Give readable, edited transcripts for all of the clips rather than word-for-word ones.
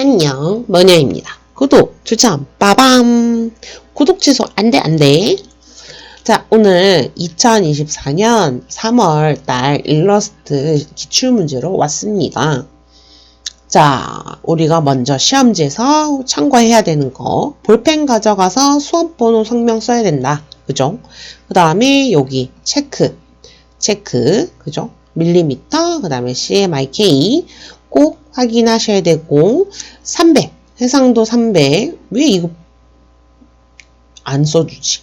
안녕, 뭐냐입니다. 구독, 추천, 빠밤. 구독 취소, 안 돼. 자, 오늘 2024년 3월 달 일러스트 기출문제로 왔습니다. 자, 우리가 먼저 시험지에서 참고해야 되는 거. 볼펜 가져가서 수험번호 성명 써야 된다. 그죠? 그 다음에 여기 체크, 그죠? 밀리미터, 그 다음에 CMYK 꼭 확인하셔야 되고, 300, 해상도 300. 왜 이거 안 써주지?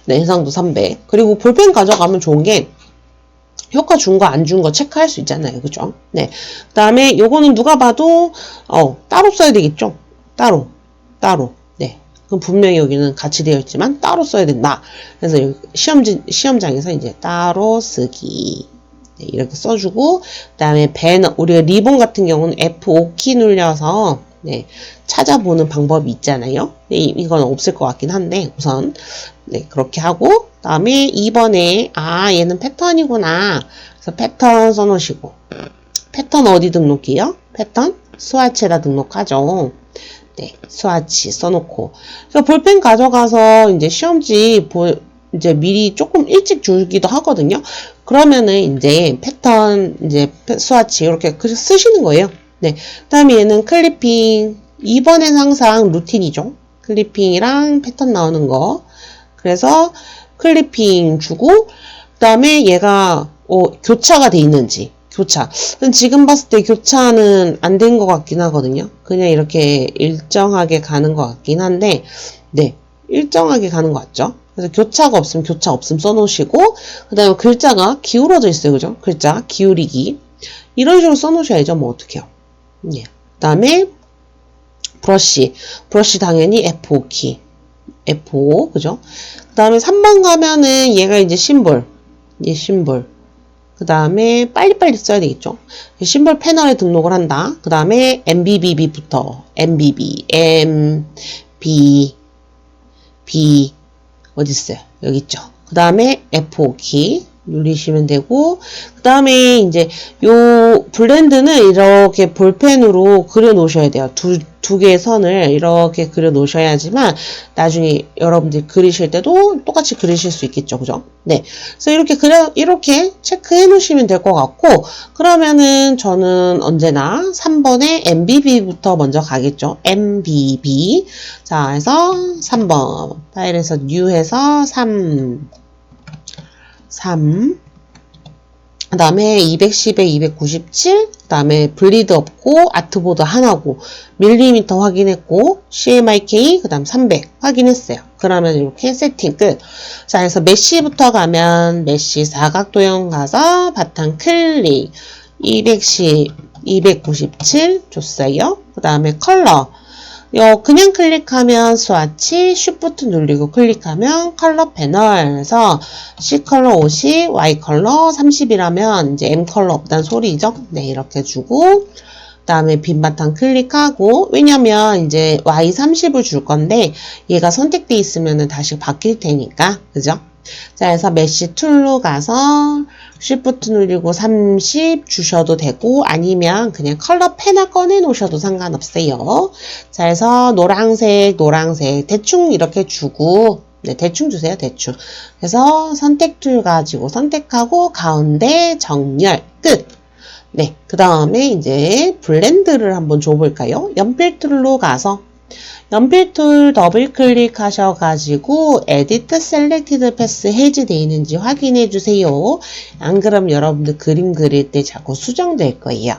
네, 해상도 300. 그리고 볼펜 가져가면 좋은 게, 효과 준 거 안 준 거 체크할 수 있잖아요. 그죠? 네. 그 다음에 요거는 누가 봐도, 따로 써야 되겠죠? 따로. 네. 그럼 분명히 여기는 같이 되어 있지만 따로 써야 된다. 그래서 여기 시험장에서 이제 따로 쓰기. 네, 이렇게 써주고, 그 다음에 배너, 우리가 리본 같은 경우는 F5키 눌려서, 네, 찾아보는 방법이 있잖아요. 네, 이건 없을 것 같긴 한데, 우선, 네, 그렇게 하고, 그 다음에 2번에, 얘는 패턴이구나. 그래서 패턴 써놓으시고, 패턴 어디 등록해요? 패턴? 스와치에다 등록하죠. 네, 스와치 써놓고. 그래서 볼펜 가져가서 이제 시험지 이제 미리 조금 일찍 주기도 하거든요. 그러면은 이제 패턴, 이제 스와치 이렇게 쓰시는 거예요. 네. 그 다음에 얘는 클리핑. 2번에는 항상 루틴이죠. 클리핑이랑 패턴 나오는 거. 그래서 클리핑 주고, 그 다음에 얘가, 교차가 돼 있는지. 교차. 지금 봤을 때 교차는 안 된 것 같긴 하거든요. 그냥 이렇게 일정하게 가는 것 같긴 한데, 네. 일정하게 가는 것 같죠? 그래서 교차가 없으면 교차 없음 써놓으시고, 그 다음에 글자가 기울어져 있어요. 그죠? 글자, 기울이기. 이런 식으로 써놓으셔야죠. 뭐, 어떡해요. 네. 그 다음에, 브러쉬 당연히 F5키. F5, 그죠? 그 다음에 3번 가면은 얘가 이제 심볼. 그 다음에 빨리빨리 써야 되겠죠? 심볼 패널에 등록을 한다. 그 다음에 MBB부터, B, 어딨어요? 여기 있죠? 그 다음에 F5키 누르시면 되고, 그 다음에 이제 요 블렌드는 이렇게 볼펜으로 그려 놓으셔야 돼요. 두 개의 선을 이렇게 그려 놓으셔야지만 나중에 여러분들이 그리실 때도 똑같이 그리실 수 있겠죠. 그죠? 네. 그래서 이렇게 체크해 놓으시면 될 것 같고, 그러면은 저는 언제나 3번에 MBB부터 먼저 가겠죠. MBB. 자, 해서 3번. 파일에서 New해서 3. 그 다음에 210에 297, 그 다음에 블리드 없고, 아트보드 하나고, 밀리미터 확인했고, CMYK, 그 다음 300 확인했어요. 그러면 이렇게 세팅 끝. 자, 그래서 메쉬부터 가면, 메쉬 사각도형 가서, 바탕 클릭, 210, 297 줬어요. 그 다음에 컬러. 그냥 클릭하면 스와치, 쉬프트 눌리고 클릭하면 컬러 패널에서 C 컬러 50, Y 컬러 30이라면 이제 M 컬러 없다는 소리죠. 네, 이렇게 주고, 그 다음에 빈 바탕 클릭하고, 왜냐면 이제 Y 30을 줄 건데, 얘가 선택돼 있으면 다시 바뀔 테니까, 그죠? 자, 그래서 메쉬 툴로 가서 쉬프트 누르고 30 주셔도 되고, 아니면 그냥 컬러 패널 꺼내 놓으셔도 상관없어요. 자, 그래서 노란색, 대충 이렇게 주고, 네, 대충 주세요, 대충. 그래서 선택 툴 가지고 선택하고, 가운데 정렬, 끝! 네, 그 다음에 이제 블렌드를 한번 줘볼까요? 연필 툴로 가서, 연필 툴 더블 클릭 하셔가지고 에디트 셀렉티드 패스 해지되어 있는지 확인해 주세요. 안 그러면 여러분들 그림 그릴 때 자꾸 수정될 거예요.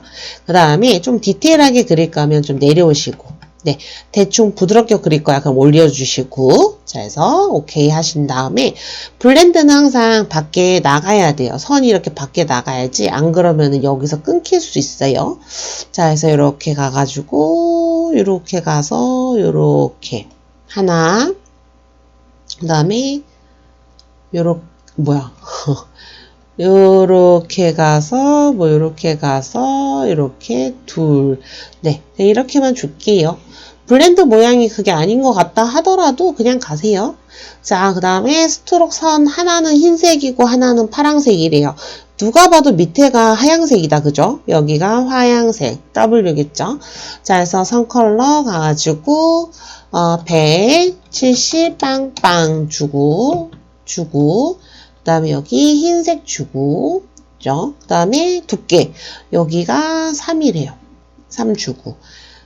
그 다음에 좀 디테일하게 그릴 거면 좀 내려오시고, 네, 대충 부드럽게 그릴 거야. 그럼 올려주시고, 자, 해서 오케이 하신 다음에 블렌드는 항상 밖에 나가야 돼요. 선이 이렇게 밖에 나가야지. 안 그러면 여기서 끊길 수 있어요. 자, 해서 이렇게 가가지고 이렇게 가서 이렇게 하나, 그 다음에 요렇게 가서 이렇게 둘. 네, 이렇게만 줄게요. 블렌드 모양이 그게 아닌 것 같다 하더라도 그냥 가세요. 자, 그 다음에 스트로크 선 하나는 흰색이고 하나는 파란색이래요. 누가 봐도 밑에가 하얀색이다. 그죠? 여기가 화양색. W겠죠? 자, 그래서 선 컬러 가가지고, 170 빵빵 주고, 그 다음에 여기 흰색 주고, 그 다음에 두께. 여기가 3이래요. 3 주고.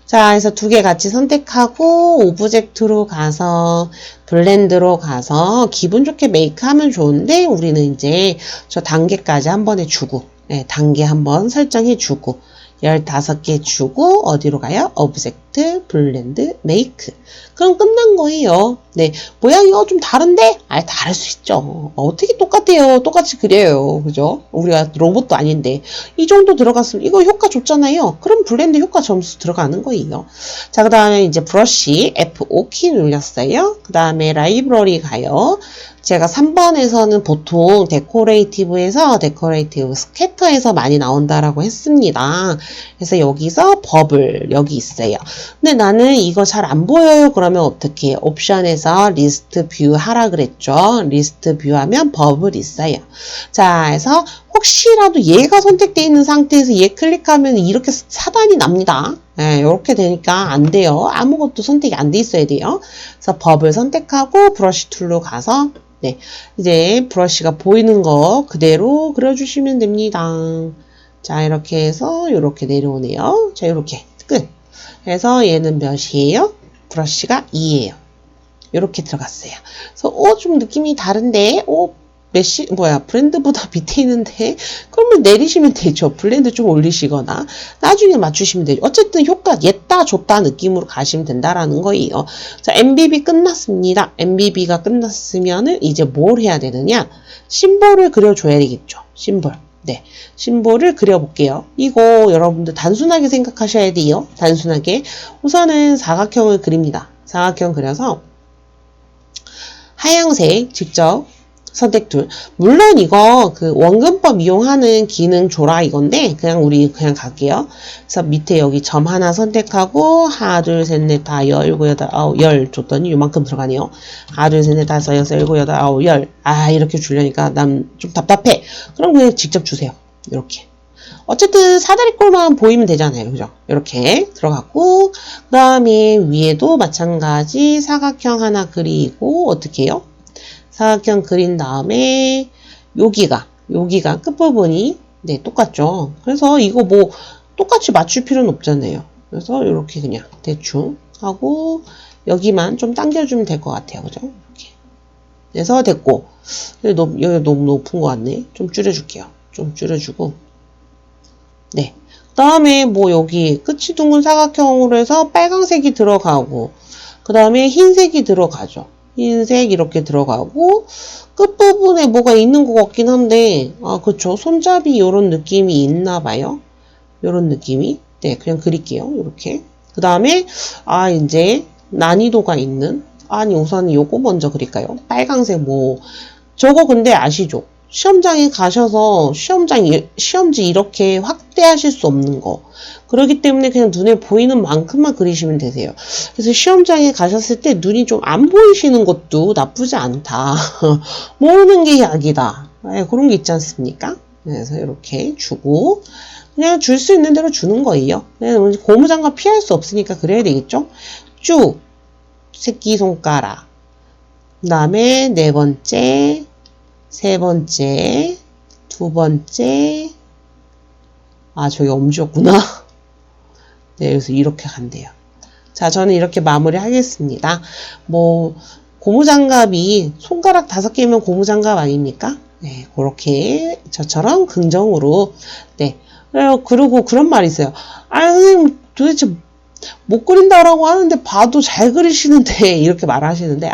자, 그래서 두 개 같이 선택하고, 오브젝트로 가서, 블렌드로 가서, 기분 좋게 메이크 하면 좋은데, 우리는 이제 저 단계까지 한 번에 주고, 네, 단계 한번 설정해 주고, 15개 주고, 어디로 가요? 오브젝트, 블렌드, 메이크. 그럼 끝난 거예요. 네. 모양이 좀 다른데? 다를 수 있죠. 어떻게 똑같아요? 똑같이 그려요. 그죠? 우리가 로봇도 아닌데. 이 정도 들어갔으면, 이거 효과 좋잖아요. 그럼 블렌드 효과 점수 들어가는 거예요. 자, 그 다음에 이제 브러쉬, F5키 눌렸어요. 그 다음에 라이브러리 가요. 제가 3번에서는 보통 데코레이티브에서 데코레이티브 스캐터에서 많이 나온다라고 했습니다. 그래서 여기서 버블 여기 있어요. 근데 나는 이거 잘 안 보여요. 그러면 어떻게 해요? 옵션에서 리스트 뷰 하라 그랬죠. 리스트 뷰 하면 버블 있어요. 자, 그래서 혹시라도 얘가 선택되어 있는 상태에서 얘 클릭하면 이렇게 차단이 납니다. 네, 이렇게 되니까 안 돼요. 아무것도 선택이 안 돼 있어야 돼요. 그래서 버블 선택하고 브러쉬 툴로 가서 네, 이제 브러쉬가 보이는 거 그대로 그려주시면 됩니다. 자, 이렇게 해서 이렇게 내려오네요. 자, 이렇게 끝. 그래서 얘는 몇이에요? 브러쉬가 2예요. 이렇게 들어갔어요. 그래서 좀 느낌이 다른데 브랜드보다 밑에 있는데 그러면 내리시면 되죠. 블렌드 좀 올리시거나 나중에 맞추시면 되죠. 어쨌든 효과 였다 줬다 느낌으로 가시면 된다라는 거예요. 자, MBB 끝났습니다. MBB가 끝났으면은 이제 뭘 해야 되느냐? 심볼을 그려줘야 되겠죠. 심볼. 네, 심볼을 그려볼게요. 이거 여러분들 단순하게 생각하셔야 돼요. 단순하게. 우선은 사각형을 그립니다. 사각형 그려서 하얀색 직접 선택 툴. 물론 이거 그 원근법 이용하는 기능 줘라 이건데 우리 그냥 갈게요. 그래서 밑에 여기 점 하나 선택하고 하나 둘 셋 넷 다 열고 여덟 아홉 열 줬더니 요만큼 들어가네요. 하나 둘 셋 넷 다섯 여섯 일곱 여덟 아홉 열. 이렇게 주려니까 난 좀 답답해. 그럼 그냥 직접 주세요. 이렇게. 어쨌든 사다리꼴만 보이면 되잖아요. 그죠? 이렇게 들어갔고 그 다음에 위에도 마찬가지 사각형 하나 그리고 어떻게 해요? 사각형 그린 다음에 여기가 끝부분이 네 똑같죠. 그래서 이거 뭐 똑같이 맞출 필요는 없잖아요. 그래서 이렇게 그냥 대충 하고 여기만 좀 당겨주면 될 것 같아요. 그죠? 이렇게. 그래서 됐고 여기 너무 높은 것 같네. 좀 줄여줄게요. 좀 줄여주고 네. 그 다음에 뭐 여기 끝이 둥근 사각형으로 해서 빨강색이 들어가고 그 다음에 흰색이 들어가죠. 흰색 이렇게 들어가고 끝부분에 뭐가 있는 것 같긴 한데 그쵸. 손잡이 이런 느낌이 있나 봐요. 이런 느낌이. 네, 그냥 그릴게요. 이렇게. 그 다음에 이제 난이도가 있는 우선 요거 먼저 그릴까요? 빨강색 저거 근데 아시죠? 시험장에 가셔서 시험지 이렇게 확대하실 수 없는 거. 그렇기 때문에 그냥 눈에 보이는 만큼만 그리시면 되세요. 그래서 시험장에 가셨을 때 눈이 좀 안 보이시는 것도 나쁘지 않다. 모르는 게 약이다. 그런 게 있지 않습니까? 그래서 이렇게 주고 그냥 줄 수 있는 대로 주는 거예요. 고무장갑 피할 수 없으니까 그래야 되겠죠? 쭉 새끼손가락 그 다음에 네 번째 세 번째, 두 번째, 저기 엄지였구나. 네, 그래서 이렇게 간대요. 자, 저는 이렇게 마무리 하겠습니다. 고무장갑이 손가락 5개면 고무장갑 아닙니까? 네, 그렇게 저처럼 긍정으로, 네. 그리고 그런 말이 있어요. 선생님 도대체 못 그린다라고 하는데 봐도 잘 그리시는데, 이렇게 말하시는데,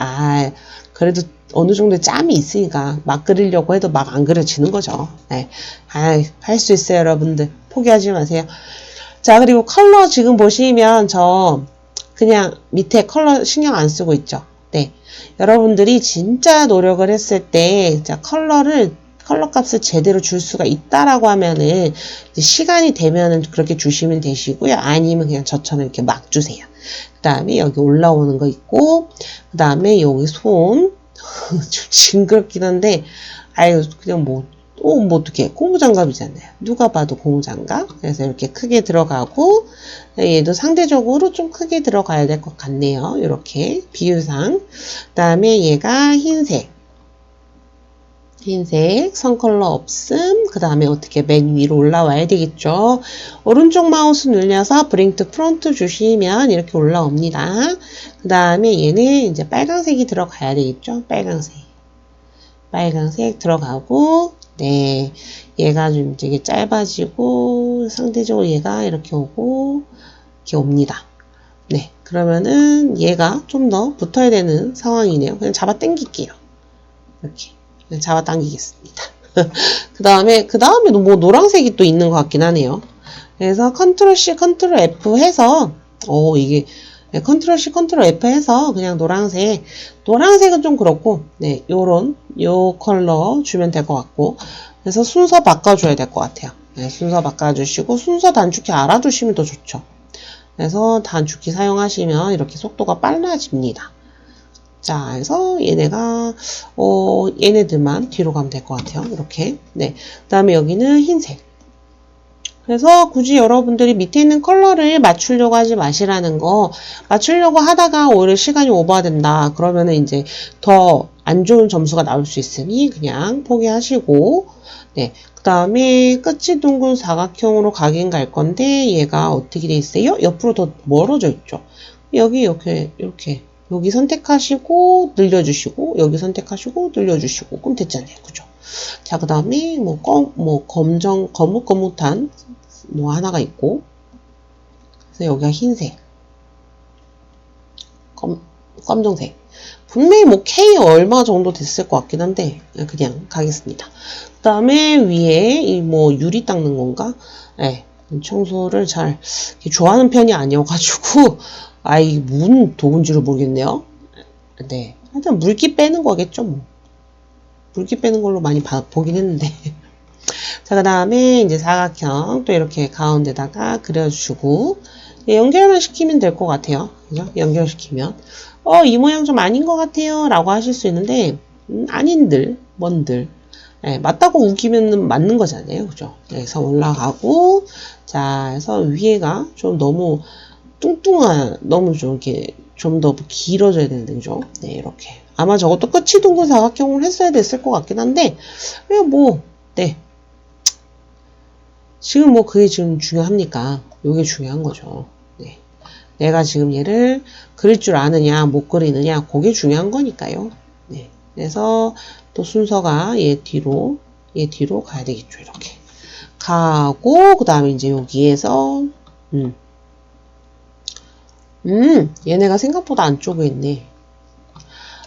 그래도 어느 정도 짬이 있으니까 막 그리려고 해도 막 안 그려지는 거죠. 네. 할 수 있어요, 여러분들. 포기하지 마세요. 자, 그리고 컬러 지금 보시면 그냥 밑에 컬러 신경 안 쓰고 있죠. 네. 여러분들이 진짜 노력을 했을 때 컬러 값을 제대로 줄 수가 있다라고 하면은 시간이 되면은 그렇게 주시면 되시고요. 아니면 그냥 저처럼 이렇게 막 주세요. 그 다음에 여기 올라오는 거 있고 그 다음에 여기 손 좀 징그럽긴 한데 그냥 뭐 어떡해. 고무장갑이잖아요. 누가 봐도 고무장갑. 그래서 이렇게 크게 들어가고, 얘도 상대적으로 좀 크게 들어가야 될 것 같네요. 이렇게 비율상. 그 다음에 얘가 흰색 선 컬러 없음. 그 다음에 어떻게 맨 위로 올라와야 되겠죠. 오른쪽 마우스 눌려서 브링 투 프론트 주시면 이렇게 올라옵니다. 그 다음에 얘는 이제 빨강색이 들어가야 되겠죠. 빨강색 들어가고, 네, 얘가 좀 되게 짧아지고 상대적으로 얘가 이렇게 오고 이렇게 옵니다. 네, 그러면은 얘가 좀 더 붙어야 되는 상황이네요. 그냥 잡아 당길게요. 이렇게 그냥 잡아 당기겠습니다. 그 다음에 뭐 노란색이 또 있는 것 같긴 하네요. 그래서 컨트롤 C, 컨트롤 F 해서 이게 네, 컨트롤 C, 컨트롤 F 해서 그냥 노란색은 좀 그렇고, 네, 요 컬러 주면 될 것 같고, 그래서 순서 바꿔줘야 될 것 같아요. 네, 순서 바꿔주시고, 순서 단축키 알아두시면 더 좋죠. 그래서 단축키 사용하시면 이렇게 속도가 빨라집니다. 자, 그래서 얘네들만 뒤로 가면 될 것 같아요. 이렇게. 네. 그 다음에 여기는 흰색. 그래서 굳이 여러분들이 밑에 있는 컬러를 맞추려고 하지 마시라는 거, 맞추려고 하다가 오히려 시간이 오버된다. 그러면은 이제 더 안 좋은 점수가 나올 수 있으니 그냥 포기하시고, 네. 그 다음에 끝이 둥근 사각형으로 가긴 갈 건데, 얘가 어떻게 돼 있어요? 옆으로 더 멀어져 있죠. 여기 이렇게. 여기 선택하시고, 늘려주시고, 여기 선택하시고, 늘려주시고, 그럼 됐잖아요. 그죠? 자, 그 다음에, 거뭇거뭇한, 하나가 있고, 그래서 여기가 흰색, 검정색. 분명히 K 얼마 정도 됐을 것 같긴 한데, 그냥 가겠습니다. 그 다음에 위에, 유리 닦는 건가? 네, 청소를 잘 좋아하는 편이 아니어가지고, 문 도군지를 모르겠네요. 네, 하여튼 물기 빼는 거겠죠, 뭐. 물기 빼는 걸로 많이 보긴 했는데. 자, 그 다음에 이제 사각형 또 이렇게 가운데다가 그려주고, 연결만 시키면 될 것 같아요. 그죠? 연결시키면. 이 모양 좀 아닌 것 같아요. 라고 하실 수 있는데, 뭔들. 네, 맞다고 우기면 맞는 거잖아요. 그죠? 그래서 올라가고, 자, 그래서 위에가 좀 너무 너무 좀 이렇게 좀 더 길어져야 되는데, 그죠? 네, 이렇게. 아마 저것도 끝이 둥근 사각형을 했어야 됐을 것 같긴 한데, 네. 지금 그게 지금 중요합니까? 이게 중요한 거죠. 네. 내가 지금 얘를 그릴 줄 아느냐, 못 그리느냐, 그게 중요한 거니까요. 네. 그래서 또 순서가 얘 뒤로 가야 되겠죠. 이렇게. 가고, 그 다음에 이제 여기에서, 얘네가 생각보다 안쪽에 있네.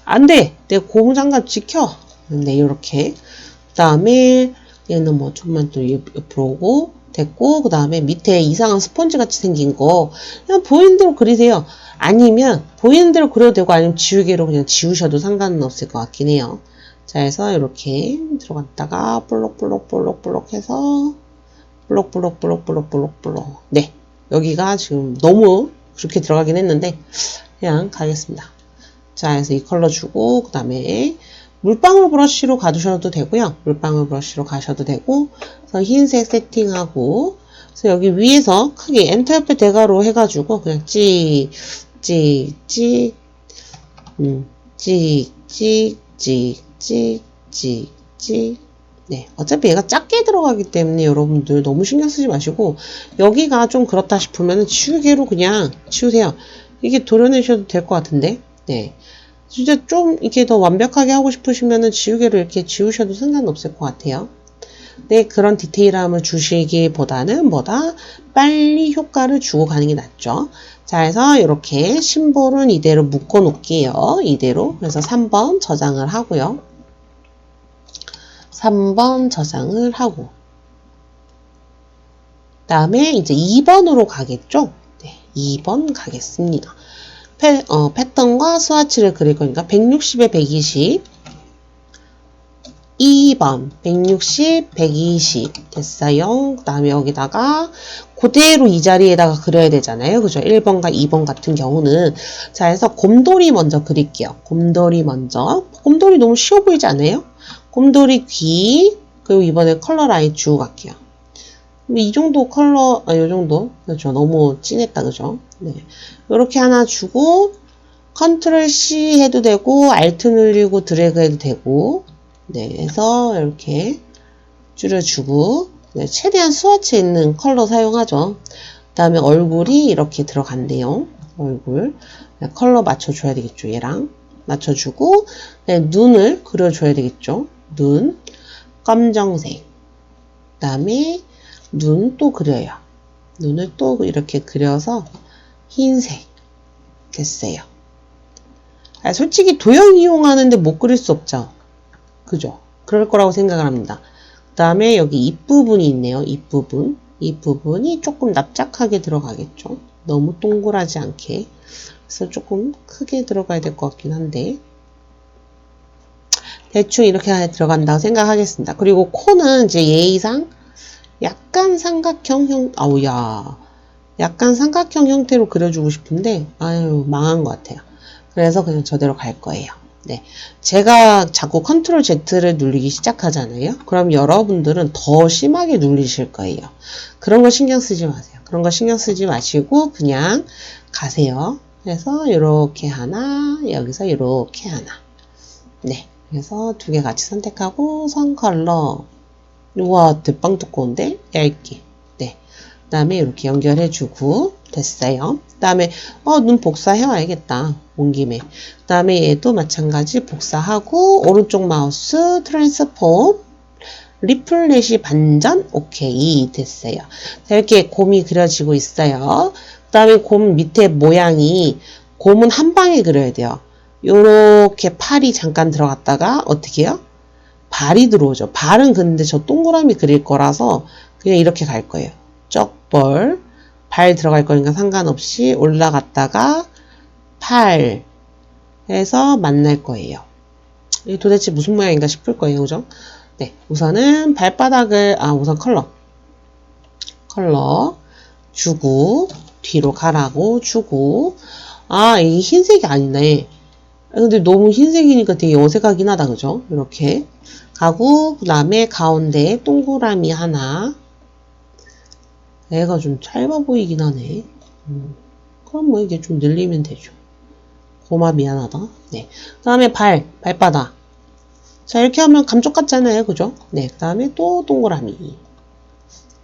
안 돼! 내 고무장갑 지켜! 네, 이렇게. 그 다음에, 얘는 좀만 또 옆으로 오고, 됐고, 그 다음에 밑에 이상한 스펀지 같이 생긴 거, 그냥 보이는 대로 그리세요. 아니면, 보이는 대로 그려도 되고, 아니면 지우개로 그냥 지우셔도 상관은 없을 것 같긴 해요. 자, 해서 이렇게 들어갔다가, 볼록 해서, 볼록. 네. 여기가 지금 너무 그렇게 들어가긴 했는데, 그냥 가겠습니다. 자, 그래서 이 컬러 주고, 그 다음에 물방울 브러쉬로 가두셔도 되고요. 물방울 브러쉬로 가셔도 되고, 그래서 흰색 세팅하고, 그래서 여기 위에서 크게 엔터 옆에 대괄호 해가지고, 그냥 네, 어차피 얘가 작게 들어가기 때문에 여러분들 너무 신경 쓰지 마시고, 여기가 좀 그렇다 싶으면 지우개로 그냥 치우세요. 이게 도려내셔도 될 것 같은데, 네. 진짜 좀 이렇게 더 완벽하게 하고 싶으시면은 지우개로 이렇게 지우셔도 상관없을 것 같아요. 네, 그런 디테일함을 주시기보다는 빨리 효과를 주고 가는 게 낫죠. 자, 해서 이렇게 심볼은 이대로 묶어 놓을게요. 이대로. 그래서 3번 저장을 하고요. 3번 저장을 하고. 그 다음에 이제 2번으로 가겠죠? 네, 2번 가겠습니다. 패턴과 스와치를 그릴 거니까 160에 120. 2번 160, 120 됐어요. 그 다음에 여기다가 그대로 이 자리에다가 그려야 되잖아요. 그죠? 1번과 2번 같은 경우는. 자, 그래서 곰돌이 먼저 그릴게요. 곰돌이 너무 쉬워 보이지 않아요? 곰돌이 귀, 그리고 이번에 컬러 라인 주고 갈게요. 이 정도 컬러, 요 정도. 그렇죠. 너무 진했다, 그죠? 네. 요렇게 하나 주고, 컨트롤 C 해도 되고, 알트 누르고 드래그 해도 되고, 네. 해서 이렇게 줄여주고, 네. 최대한 스와치 있는 컬러 사용하죠. 그 다음에 얼굴이 이렇게 들어간대요. 얼굴. 네. 컬러 맞춰줘야 되겠죠. 얘랑. 맞춰주고, 네. 눈을 그려줘야 되겠죠. 눈. 검정색. 그 다음에 눈 또 그려요. 눈을 또 이렇게 그려서 흰색 됐어요. 솔직히 도형 이용하는데 못 그릴 수 없죠. 그죠? 그럴 거라고 생각을 합니다. 그 다음에 여기 입부분이 있네요. 입부분. 입부분이 조금 납작하게 들어가겠죠. 너무 동그랗지 않게. 그래서 조금 크게 들어가야 될 것 같긴 한데 대충 이렇게 들어간다고 생각하겠습니다. 그리고 코는 이제 예의상 약간 삼각형 약간 삼각형 형태로 그려주고 싶은데, 아유, 망한 것 같아요. 그래서 그냥 저대로 갈 거예요. 네. 제가 자꾸 컨트롤 Z를 누르기 시작하잖아요. 그럼 여러분들은 더 심하게 누르실 거예요. 그런 거 신경 쓰지 마세요. 그런 거 신경 쓰지 마시고, 그냥 가세요. 그래서 이렇게 하나, 여기서 이렇게 하나. 네. 그래서 두 개 같이 선택하고, 선 컬러. 우와, 대빵 두꺼운데? 얇게. 네. 그 다음에 이렇게 연결해주고, 됐어요. 그 다음에, 눈 복사해와야겠다. 온 김에. 그 다음에 얘도 마찬가지 복사하고, 오른쪽 마우스, 트랜스폼, 리플렛이 반전, 오케이. 됐어요. 자, 이렇게 곰이 그려지고 있어요. 그 다음에 곰 밑에 모양이, 곰은 한 방에 그려야 돼요. 요렇게 팔이 잠깐 들어갔다가, 어떻게 해요? 발이 들어오죠. 발은 근데 저 동그라미 그릴 거라서 그냥 이렇게 갈 거예요. 쩍벌. 발 들어갈 거니까 상관없이 올라갔다가 팔 해서 만날 거예요. 이게 도대체 무슨 모양인가 싶을 거예요. 그죠? 네. 우선은 발바닥을, 우선 컬러 주고, 뒤로 가라고 주고, 이게 흰색이 아니네. 근데 너무 흰색이니까 되게 어색하긴 하다. 그죠? 이렇게. 가고, 그 다음에 가운데 동그라미 하나. 얘가 좀 짧아 보이긴 하네. 그럼 뭐 이게 좀 늘리면 되죠. 고마 미안하다. 네. 그 다음에 발바닥. 자, 이렇게 하면 감쪽 같잖아요. 그죠? 네. 그 다음에 또 동그라미.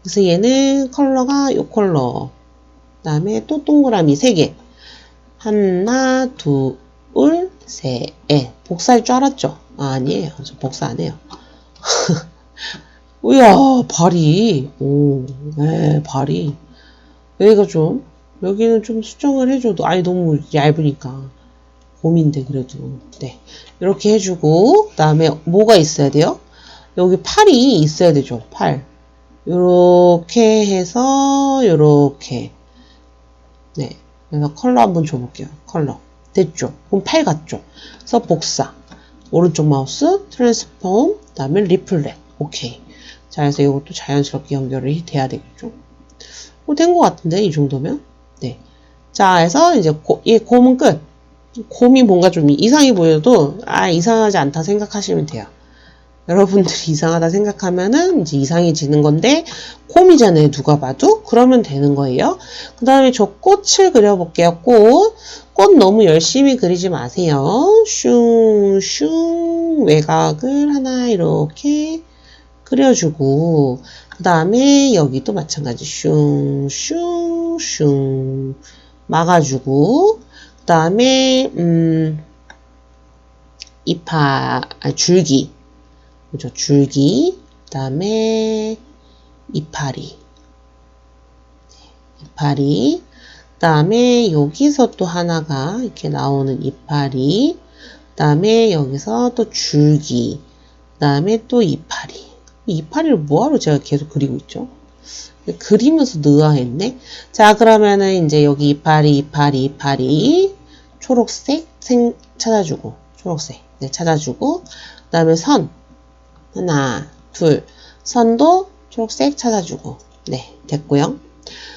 그래서 얘는 컬러가 요 컬러. 그 다음에 또 동그라미 3개. 하나, 둘, 셋. 복사할 줄 알았죠? 아니에요. 저 복사 안 해요. 우야, 발이. 발이. 여기는 좀 수정을 해줘도, 너무 얇으니까. 곰인데, 그래도. 네. 이렇게 해주고, 그 다음에 뭐가 있어야 돼요? 여기 팔이 있어야 되죠, 팔. 요렇게 해서, 요렇게. 네. 그래서 컬러 한번 줘볼게요. 컬러. 됐죠? 그럼 팔 같죠? 그래서 복사. 오른쪽 마우스, 트랜스폼, 그 다음에 리플렛. 오케이. 자, 그래서 이것도 자연스럽게 연결이 돼야 되겠죠? 된 것 같은데, 이 정도면? 네. 자, 그래서 이제 이 곰은 끝. 곰이 뭔가 좀 이상해 보여도, 이상하지 않다 생각하시면 돼요. 여러분들이 이상하다 생각하면은 이제 이상해지는 건데, 곰이잖아요, 누가 봐도. 그러면 되는 거예요. 그 다음에 저 꽃을 그려볼게요, 꽃. 꽃 너무 열심히 그리지 마세요. 슝, 외곽을 하나 이렇게 그려주고, 그 다음에 여기도 마찬가지 슝 막아주고, 그 다음에 줄기. 그죠? 줄기. 그 다음에 이파리. 그 다음에 여기서 또 하나가 이렇게 나오는 이파리. 그 다음에 여기서 또 줄기. 그 다음에 또 이파리. 이파리를 뭐하러 제가 계속 그리고 있죠? 그리면서 느아했네. 자, 그러면은 이제 여기 이파리. 초록색 찾아주고. 초록색. 네, 찾아주고. 그 다음에 선. 하나, 둘. 선도 초록색 찾아주고. 네, 됐고요.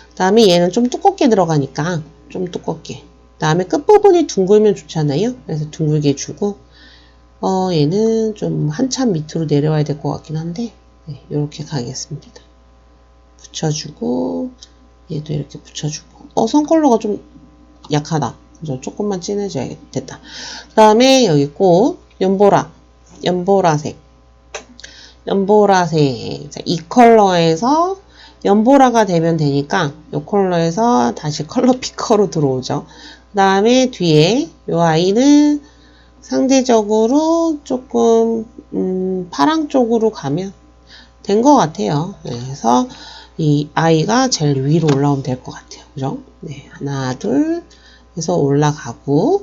그 다음에 얘는 좀 두껍게 들어가니까 좀 두껍게. 그 다음에 끝부분이 둥글면 좋잖아요. 그래서 둥글게 주고. 얘는 좀 한참 밑으로 내려와야 될 것 같긴 한데. 네, 이렇게 가겠습니다. 붙여주고 얘도 이렇게 붙여주고 선 컬러가 좀 약하다. 그죠? 조금만 진해져야겠다. 됐다. 그 다음에 여기 꼭 연보라색 자, 이 컬러에서 연보라가 되면 되니까 이 컬러에서 다시 컬러 피커로 들어오죠. 그 다음에 뒤에 이 아이는 상대적으로 조금 파랑 쪽으로 가면 된 것 같아요. 네, 그래서 이 아이가 제일 위로 올라오면 될 것 같아요. 그죠? 네, 하나, 둘 해서 올라가서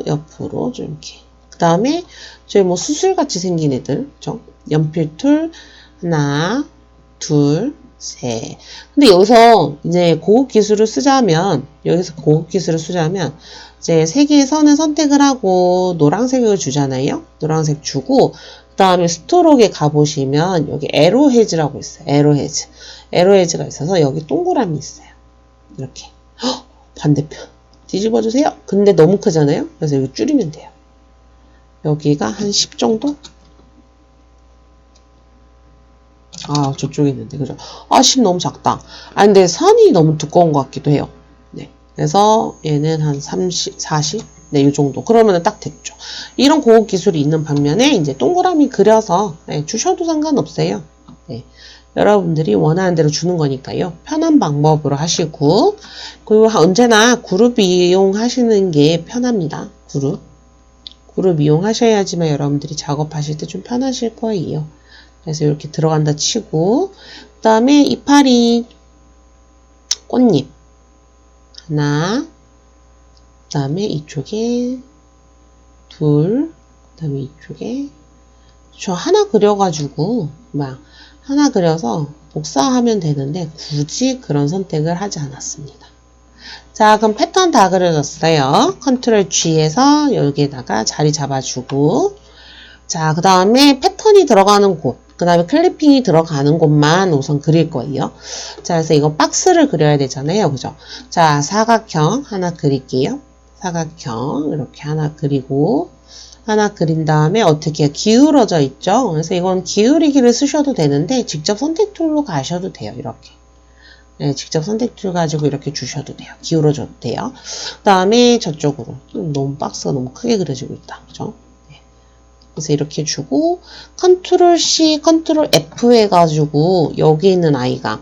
옆으로 좀 이렇게. 그 다음에 저희 뭐 수술같이 생긴 애들, 그죠? 연필툴 하나, 둘, 셋. 근데 여기서 이제 고급 기술을 쓰자면, 이제 세 개의 선을 선택을 하고 노란색을 주잖아요. 노란색 주고 그 다음에 스트로크에 가보시면 여기 에로헤즈라고 있어요. 에로헤즈가 있어서 여기 동그라미 있어요. 이렇게 반대편 뒤집어주세요. 근데 너무 크잖아요. 그래서 여기 줄이면 돼요. 여기가 한 10 정도? 아, 저쪽에 있는데, 그죠? 10 너무 작다. 근데 선이 너무 두꺼운 것 같기도 해요. 네. 그래서 얘는 한 30, 40? 네, 이 정도. 그러면 딱 됐죠. 이런 고급 기술이 있는 반면에, 이제 동그라미 그려서, 네, 주셔도 상관없어요. 네. 여러분들이 원하는 대로 주는 거니까요. 편한 방법으로 하시고, 그리고 언제나 그룹 이용하시는 게 편합니다. 그룹 이용하셔야지만 여러분들이 작업하실 때 좀 편하실 거예요. 그래서 이렇게 들어간다 치고 그 다음에 이파리 꽃잎 하나 그 다음에 이쪽에 둘 그 다음에 이쪽에 저 하나 그려가지고 하나 그려서 복사하면 되는데 굳이 그런 선택을 하지 않았습니다. 자, 그럼 패턴 다 그려졌어요. 컨트롤 G에서 여기에다가 자리 잡아주고 자, 그 다음에 패턴이 들어가는 곳 그 다음에 클리핑이 들어가는 곳만 우선 그릴 거예요. 자, 그래서 이거 박스를 그려야 되잖아요. 그죠? 자, 사각형 하나 그릴게요. 사각형 이렇게 하나 그리고 하나 그린 다음에 어떻게 해요? 기울어져 있죠? 그래서 이건 기울이기를 쓰셔도 되는데 직접 선택 툴로 가셔도 돼요. 이렇게. 네, 직접 선택 툴 가지고 이렇게 주셔도 돼요. 기울어줘도 돼요. 그 다음에 저쪽으로 너무 박스가 너무 크게 그려지고 있다. 그죠? 그래서 이렇게 주고 컨트롤 C, 컨트롤 F 해가지고 여기 있는 아이가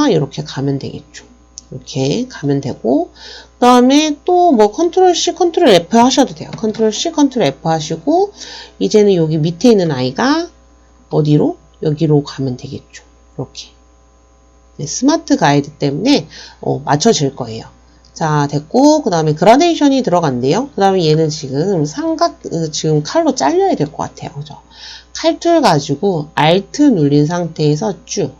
이렇게 가면 되겠죠. 이렇게 가면 되고 그 다음에 또 뭐 컨트롤 C, 컨트롤 F 하셔도 돼요. 컨트롤 C, 컨트롤 F 하시고 이제는 여기 밑에 있는 아이가 어디로? 여기로 가면 되겠죠. 이렇게 네, 스마트 가이드 때문에 맞춰질 거예요. 자, 됐고, 그 다음에 그라데이션이 들어간대요. 그 다음에 얘는 지금 지금 칼로 잘려야 될 것 같아요. 그죠? 칼툴 가지고, Alt 눌린 상태에서 쭉.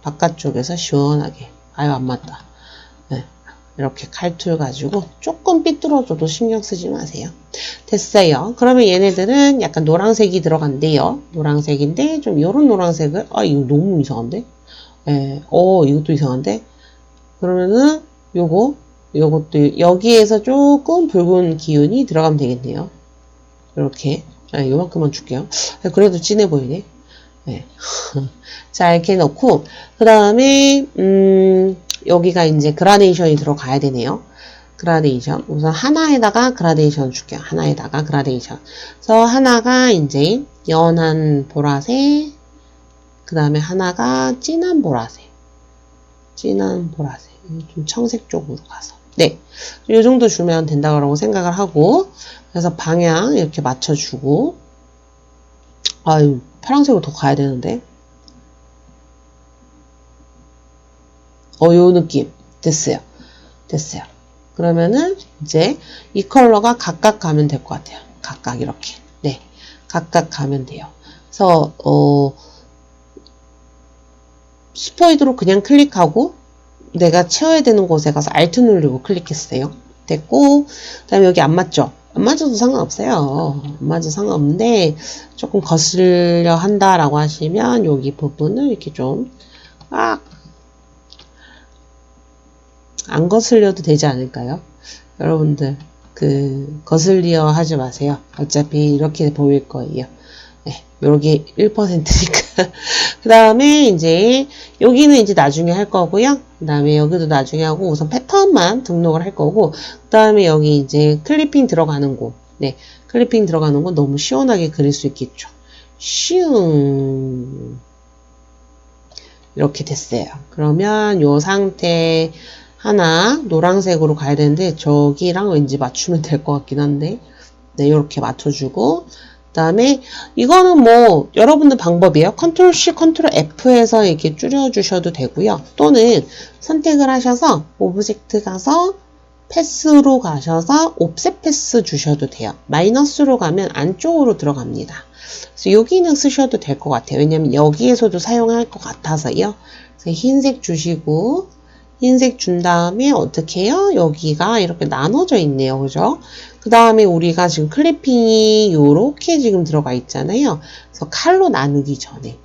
바깥쪽에서 시원하게. 아유, 안 맞다. 네, 이렇게 칼툴 가지고, 조금 삐뚤어져도 신경 쓰지 마세요. 됐어요. 그러면 얘네들은 약간 노란색이 들어간대요. 노란색인데, 좀 요런 노란색을, 이거 너무 이상한데? 예, 이것도 이상한데? 그러면은, 요것도, 여기에서 조금 붉은 기운이 들어가면 되겠네요. 이렇게. 요만큼만 줄게요. 그래도 진해 보이네. 네. 자, 이렇게 넣고, 그 다음에, 여기가 이제 그라데이션이 들어가야 되네요. 그라데이션. 우선 하나에다가 그라데이션 줄게요. 하나에다가 그라데이션. 그래서 하나가 이제 연한 보라색, 그 다음에 하나가 진한 보라색. 좀 청색 쪽으로 가서. 네. 이 정도 주면 된다고 생각을 하고, 그래서 방향 이렇게 맞춰주고, 파란색으로 더 가야 되는데. 요 느낌. 됐어요. 그러면은, 이제, 이 컬러가 각각 가면 될 것 같아요. 각각 이렇게. 네. 각각 가면 돼요. 그래서, 스포이드로 그냥 클릭하고 내가 채워야 되는 곳에 가서 Alt 누르고 클릭했어요. 됐고 그 다음에 여기 안 맞죠? 안 맞아도 상관없어요. 안 맞아도 상관없는데 조금 거슬려 한다라고 하시면 여기 부분을 이렇게 좀 안 거슬려도 되지 않을까요? 여러분들 거슬려 하지 마세요. 어차피 이렇게 보일 거예요. 네, 요게 1%니까. 그 다음에 이제, 여기는 이제 나중에 할 거고요. 그 다음에 여기도 나중에 하고, 우선 패턴만 등록을 할 거고, 그 다음에 여기 이제 클리핑 들어가는 곳. 네, 클리핑 들어가는 곳 너무 시원하게 그릴 수 있겠죠. 슝. 이렇게 됐어요. 그러면 요 상태 하나 노란색으로 가야 되는데 저기랑 왠지 맞추면 될 것 같긴 한데 네, 이렇게 맞춰주고 그 다음에 이거는 뭐 여러분들 방법이에요. 컨트롤 C, 컨트롤 F에서 이렇게 줄여주셔도 되고요. 또는 선택을 하셔서 오브젝트 가서 패스로 가셔서 옵셋 패스 주셔도 돼요. 마이너스로 가면 안쪽으로 들어갑니다. 그래서 요 기능 쓰셔도 될 것 같아요. 왜냐면 여기에서도 사용할 것 같아서요. 그래서 흰색 주시고 흰색 준 다음에 어떻게 해요? 여기가 이렇게 나눠져 있네요. 그죠? 그 다음에 우리가 지금 클리핑이 요렇게 지금 들어가 있잖아요. 그래서 칼로 나누기 전에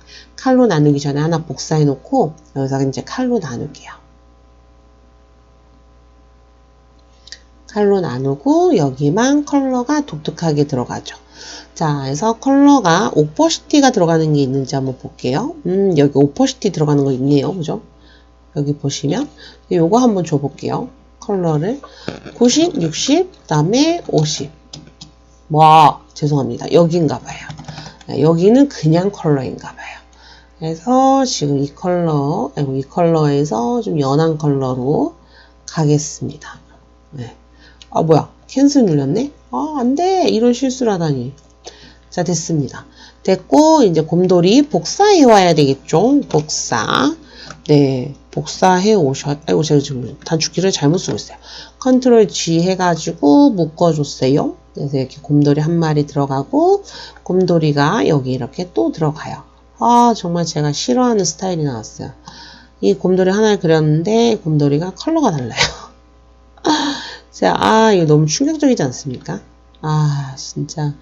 하나 복사해 놓고 여기서 이제 칼로 나눌게요. 칼로 나누고 여기만 컬러가 독특하게 들어가죠. 자, 그래서 컬러가 오퍼시티가 들어가는 게 있는지 한번 볼게요. 여기 오퍼시티 들어가는 거 있네요. 그죠? 여기 보시면 요거 한번 줘볼게요. 컬러를 90, 60, 그 다음에 50. 와, 죄송합니다. 여기인가 봐요. 여기는 그냥 컬러인가 봐요. 그래서 지금 이 컬러에서 좀 연한 컬러로 가겠습니다. 네. 아, 뭐야. 캔슬 눌렸네? 아, 안 돼. 이런 실수를 하다니. 자, 됐습니다. 됐고, 이제 곰돌이 복사해 와야 되겠죠? 복사. 네. 복사해 아이고, 제가 지금 단축키를 잘못 쓰고 있어요. 컨트롤 G 해가지고 묶어줬어요. 그래서 이렇게 곰돌이 한 마리 들어가고, 곰돌이가 여기 이렇게 또 들어가요. 아, 정말 제가 싫어하는 스타일이 나왔어요. 이 곰돌이 하나를 그렸는데, 곰돌이가 컬러가 달라요. 이거 너무 충격적이지 않습니까? 아, 진짜.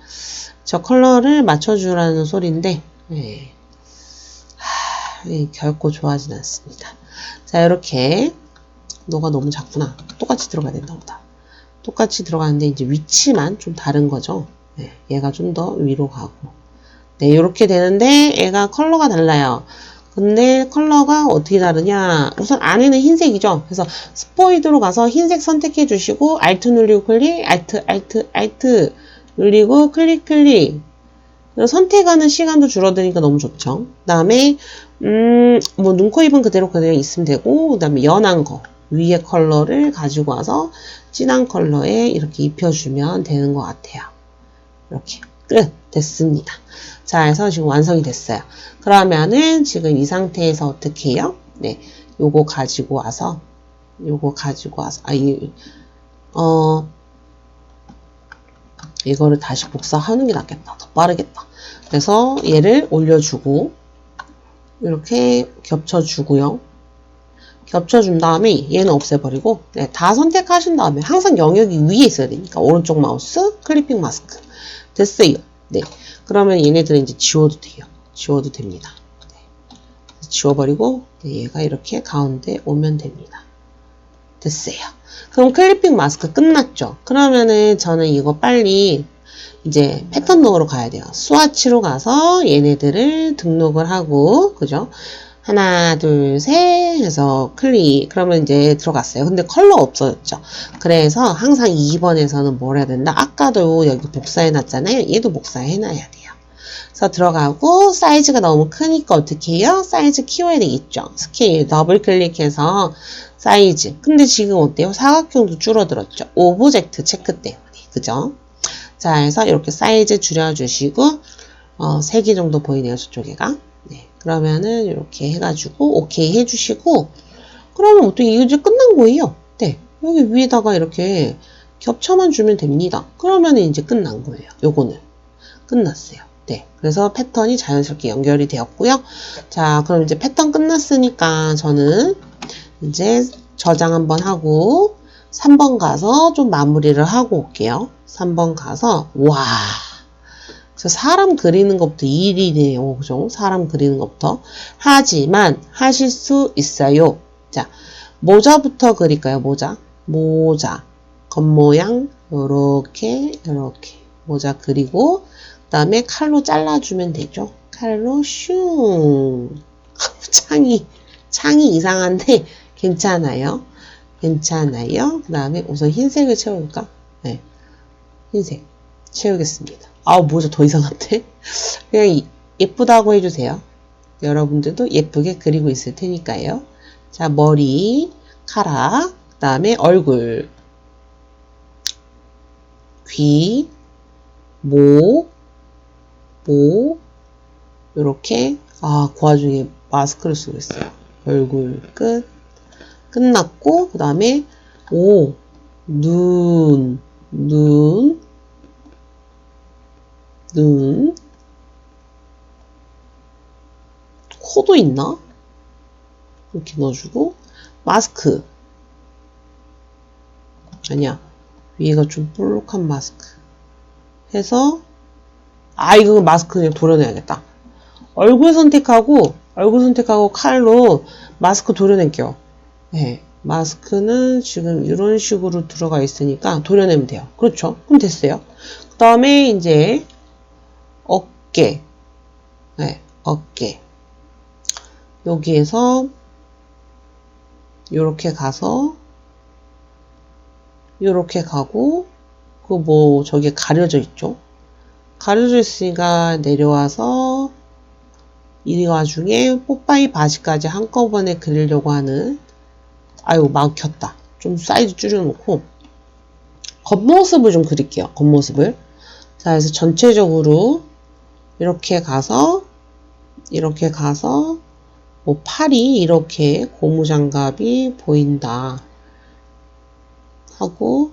저 컬러를 맞춰주라는 소리인데, 네. 결코 좋아하진 않습니다. 자, 이렇게. 너가 너무 작구나. 똑같이 들어가야 된다 보다. 똑같이 들어가는데, 이제 위치만 좀 다른 거죠. 네, 얘가 좀 더 위로 가고. 네, 이렇게 되는데, 얘가 컬러가 달라요. 근데 컬러가 어떻게 다르냐? 우선 안에는 흰색이죠. 그래서 스포이드로 가서 흰색 선택해 주시고 Alt 누르고 클릭, Alt 누르고 클릭. 선택하는 시간도 줄어드니까 너무 좋죠. 그 다음에 뭐 눈, 코, 입은 그대로 있으면 되고 그 다음에 연한 거 위에 컬러를 가지고 와서 진한 컬러에 이렇게 입혀주면 되는 것 같아요. 이렇게 끝! 됐습니다. 자, 그래서 지금 완성이 됐어요. 그러면은 지금 이 상태에서 어떻게 해요? 네, 요거 가지고 와서 이거를 다시 복사하는 게 낫겠다. 더 빠르겠다. 그래서 얘를 올려주고 이렇게 겹쳐주고요. 겹쳐준 다음에 얘는 없애버리고 네, 다 선택하신 다음에 항상 영역이 위에 있어야 되니까 오른쪽 마우스 클리핑 마스크 됐어요. 네, 그러면 얘네들은 이제 지워도 돼요. 지워도 됩니다. 네. 지워버리고 얘가 이렇게 가운데 오면 됩니다. 됐어요. 그럼 클리핑 마스크 끝났죠? 그러면은 저는 이거 빨리 이제 패턴 록으로 가야 돼요. 스와치로 가서 얘네들을 등록을 하고, 그죠? 하나, 둘, 셋 해서 클릭. 그러면 이제 들어갔어요. 근데 컬러 없어졌죠? 그래서 항상 2번에서는 뭘 해야 된다? 아까도 여기 복사해 놨잖아요. 얘도 복사해 놔야 돼요. 그래서 들어가고 사이즈가 너무 크니까 어떻게 해요? 사이즈 키워야 되겠죠? 스케일 더블 클릭해서 사이즈. 근데 지금 어때요? 사각형도 줄어들었죠? 오브젝트 체크 때문에. 그죠? 자, 그래서 이렇게 사이즈 줄여주시고 3개 정도 보이네요. 저쪽에가. 네. 그러면은 이렇게 해가지고 오케이 해주시고 그러면 어떻게 이거 이제 끝난 거예요. 네. 여기 위에다가 이렇게 겹쳐만 주면 됩니다. 그러면 이제 끝난 거예요. 요거는. 끝났어요. 네. 그래서 패턴이 자연스럽게 연결이 되었고요. 자, 그럼 이제 패턴 끝났으니까 저는 이제 저장 한번 하고 3번 가서 좀 마무리를 하고 올게요. 3번 가서 와 사람 그리는 것부터 일이네요. 그죠? 사람 그리는 것부터. 하지만 하실 수 있어요. 자, 모자부터 그릴까요? 모자. 겉모양 요렇게 모자 그리고 그 다음에 칼로 잘라주면 되죠. 칼로 슝. 창이 이상한데 괜찮아요. 괜찮아요. 그 다음에 우선 흰색을 채울까? 네, 흰색 채우겠습니다. 모자 더 이상한데? 그냥 예쁘다고 해주세요. 여러분들도 예쁘게 그리고 있을 테니까요. 자, 머리, 카락, 그 다음에 얼굴, 귀, 목, 요렇게. 그 와중에 마스크를 쓰고 있어요. 얼굴 끝났고, 그 다음에 눈, 코도 있나? 이렇게 넣어주고, 마스크. 아니야. 위에가 좀 볼록한 마스크. 해서, 이거 마스크 그냥 도려내야겠다. 얼굴 선택하고 칼로 마스크 도려낼게요. 네. 마스크는 지금 이런 식으로 들어가 있으니까 도려내면 돼요. 그렇죠? 그럼 됐어요. 그 다음에 이제, 어깨. 네, 어깨. 여기에서 요렇게 가서 요렇게 가고 저기 가려져 있죠. 가려져 있으니까 내려와서 이 와중에 뽀빠이 바지까지 한꺼번에 그리려고 하는 막혔다. 좀 사이즈 줄여놓고 겉모습을 좀 그릴게요. 겉모습을. 자, 그래서 전체적으로 이렇게 가서 팔이 이렇게 고무장갑이 보인다 하고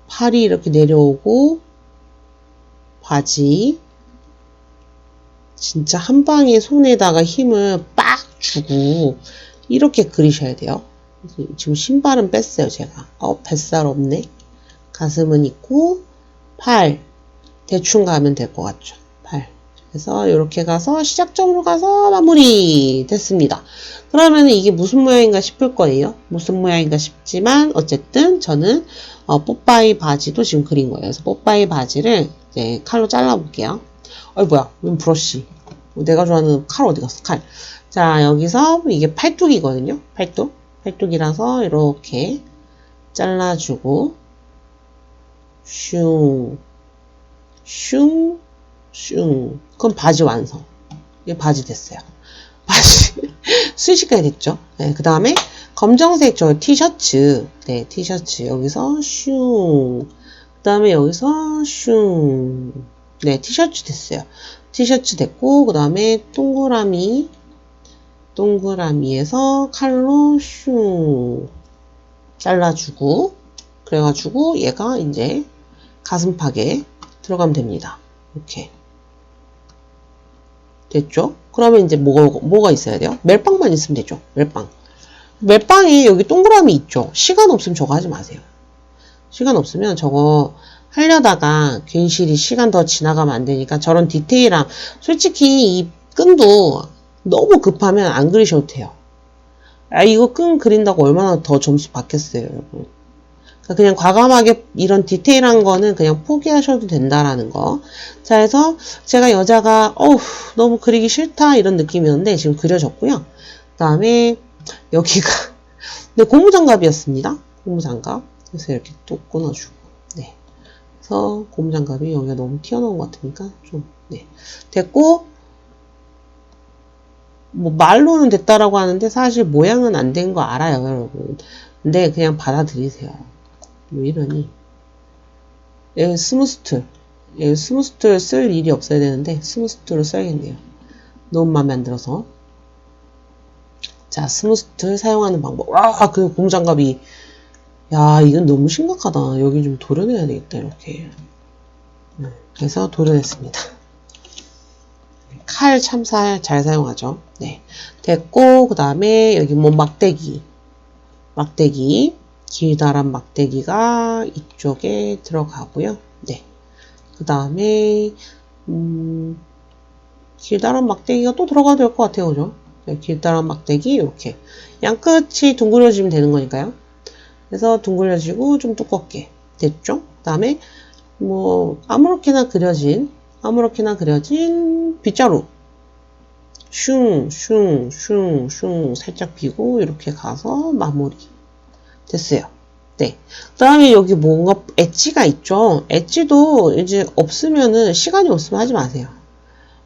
팔이 이렇게 내려오고 바지 진짜 한 방에 손에다가 힘을 빡 주고 이렇게 그리셔야 돼요. 지금 신발은 뺐어요 제가. 뱃살 없네. 가슴은 있고 팔 대충 가면 될 것 같죠. 팔. 그래서 이렇게 가서 시작점으로 가서 마무리 됐습니다. 그러면 이게 무슨 모양인가 싶을 거예요. 무슨 모양인가 싶지만 어쨌든 저는 뽀빠이 바지도 지금 그린 거예요. 그래서 뽀빠이 바지를 이제 칼로 잘라볼게요. 뭐야, 웬 브러쉬. 내가 좋아하는 칼 어디 갔어? 칼. 자, 여기서 이게 팔뚝이거든요. 팔뚝이라서 이렇게 잘라주고 슝. 그럼 바지 완성. 이게 바지 됐어요. 바지 순식간에 됐죠. 네, 그 다음에 검정색 저 티셔츠. 네, 티셔츠 여기서 슝. 그 다음에 여기서 슝. 네, 티셔츠 됐어요. 티셔츠 됐고 그 다음에 동그라미에서 칼로 슝 잘라주고 그래가지고 얘가 이제 가슴팍에 들어가면 됩니다. 이렇게 됐죠? 그러면 이제 뭐가 있어야 돼요? 멜빵만 있으면 되죠. 멜빵에 여기 동그라미 있죠? 시간 없으면 저거 하지 마세요. 시간 없으면 저거 하려다가 괜시리 시간 더 지나가면 안 되니까 저런 디테일함. 솔직히 이 끈도 너무 급하면 안 그리셔도 돼요. 이거 끈 그린다고 얼마나 더 점수 받겠어요, 여러분. 그냥 과감하게 이런 디테일한 거는 그냥 포기하셔도 된다라는 거. 자, 해서 제가 여자가 너무 그리기 싫다 이런 느낌이었는데 지금 그려졌고요. 그 다음에 여기가 네, 고무장갑이었습니다. 고무장갑. 그래서 이렇게 또 끊어주고 네. 그래서 고무장갑이 여기가 너무 튀어나온 것 같으니까 좀 네. 됐고 말로는 됐다라고 하는데 사실 모양은 안 된 거 알아요, 여러분. 근데 그냥 받아들이세요. 이러니 스무스툴 쓸 일이 없어야 되는데 스무스툴을 써야겠네요. 너무 마음에 안 들어서. 자, 스무스툴 사용하는 방법. 그 고무장갑이 이건 너무 심각하다. 여기 좀 도려내야 되겠다. 이렇게 그래서 도려냈습니다. 칼 참 잘 사용하죠. 네, 됐고 그 다음에 여기 막대기 길다란 막대기가 이쪽에 들어가고요. 네. 그 다음에 길다란 막대기가 또 들어가도 될 것 같아요. 그죠? 네, 길다란 막대기 이렇게 양끝이 둥그려지면 되는 거니까요. 그래서 둥그려지고 좀 두껍게 됐죠? 다음에 뭐 아무렇게나 그려진 빗자루 슝 살짝 비고 이렇게 가서 마무리 됐어요. 네. 그 다음에 여기 뭔가 엣지가 있죠. 엣지도 이제 없으면은 시간이 없으면 하지 마세요.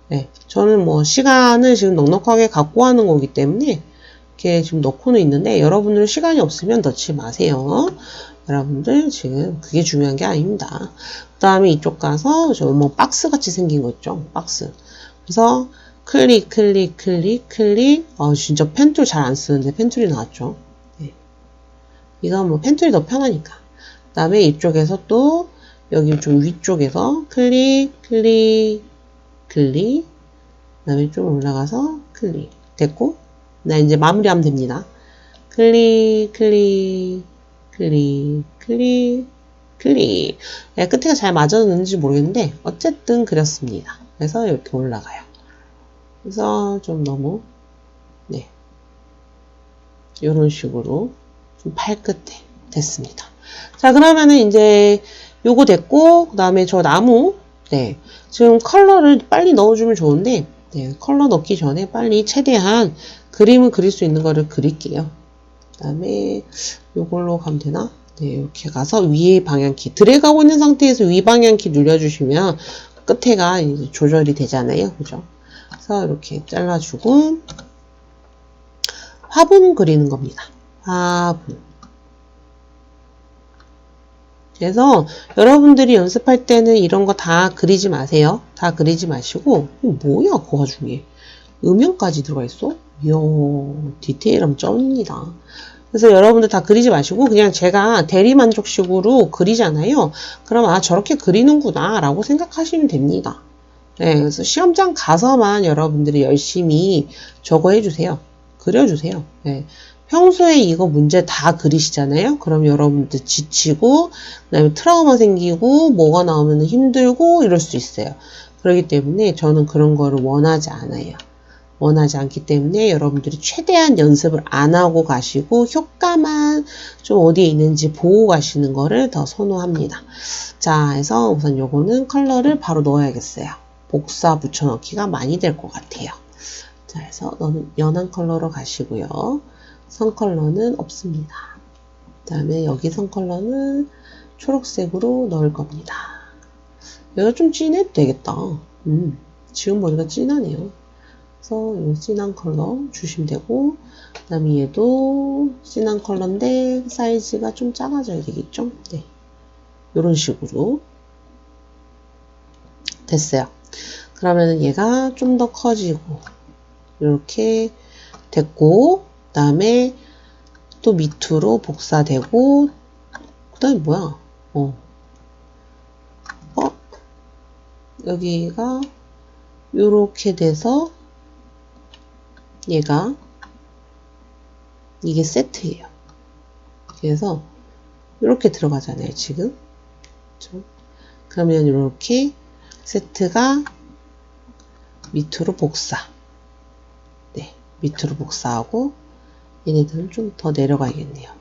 네. 저는 뭐 시간을 지금 넉넉하게 갖고 하는 거기 때문에 이렇게 지금 넣고는 있는데 여러분들 시간이 없으면 넣지 마세요. 여러분들 지금 그게 중요한 게 아닙니다. 그 다음에 이쪽 가서 저 뭐 박스 같이 생긴 거 있죠. 박스. 그래서 클릭. 진짜 펜툴 잘 안 쓰는데 펜툴이 나왔죠. 네. 이거 뭐 펜툴이 더 편하니까. 그 다음에 이쪽에서 또 여기 좀 위쪽에서 클릭. 그 다음에 좀 올라가서 클릭. 됐고. 나 이제 마무리하면 됩니다. 클릭. 네, 끝에가 잘 맞았는지 모르겠는데 어쨌든 그렸습니다. 그래서 이렇게 올라가요. 그래서 좀 너무 네 이런 식으로 좀 팔끝에 됐습니다. 자, 그러면은 이제 요거 됐고 그 다음에 저 나무 네 지금 컬러를 빨리 넣어주면 좋은데 네, 컬러 넣기 전에 빨리 최대한 그림을 그릴 수 있는 거를 그릴게요. 그 다음에 요걸로 가면 되나? 네, 이렇게 가서 위에 방향키 드래그하고 있는 상태에서 위 방향키 눌러주시면 끝에가 이제 조절이 되잖아요. 그죠? 그래서 이렇게 잘라주고 화분 그리는 겁니다. 화분. 그래서 여러분들이 연습할 때는 이런 거 다 그리지 마세요. 다 그리지 마시고 뭐야 그 와중에 음영까지 들어가 있어? 이야 디테일함 쩔입니다. 그래서 여러분들 다 그리지 마시고 그냥 제가 대리만족식으로 그리잖아요. 그럼 아 저렇게 그리는구나 라고 생각하시면 됩니다. 네, 그래서 시험장 가서만 여러분들이 열심히 저거 해주세요. 그려주세요. 네. 평소에 이거 문제 다 그리시잖아요. 그럼 여러분들 지치고 그다음에 트라우마 생기고 뭐가 나오면 힘들고 이럴 수 있어요. 그렇기 때문에 저는 그런 거를 원하지 않아요. 원하지 않기 때문에 여러분들이 최대한 연습을 안 하고 가시고 효과만 좀 어디에 있는지 보고 가시는 거를 더 선호합니다. 자, 해서 우선 요거는 컬러를 바로 넣어야겠어요. 복사 붙여넣기가 많이 될 것 같아요. 자, 해서 너는 연한 컬러로 가시고요. 선 컬러는 없습니다. 그 다음에 여기 선 컬러는 초록색으로 넣을 겁니다. 얘가 좀 진해도 되겠다. 지금 보니까 진하네요. 그래서 이 진한 컬러 주시면 되고, 그 다음에 얘도 진한 컬러인데 사이즈가 좀 작아져야 되겠죠? 네. 이런 식으로 됐어요. 그러면 얘가 좀 더 커지고 이렇게 됐고, 그 다음에 또 밑으로 복사되고, 그 다음에 뭐야? 여기가 요렇게 돼서 얘가 이게 세트예요. 그래서 이렇게 들어가잖아요, 지금. 그렇죠? 그러면 이렇게 세트가 밑으로 복사. 네, 밑으로 복사하고 얘네들은 좀 더 내려가야겠네요.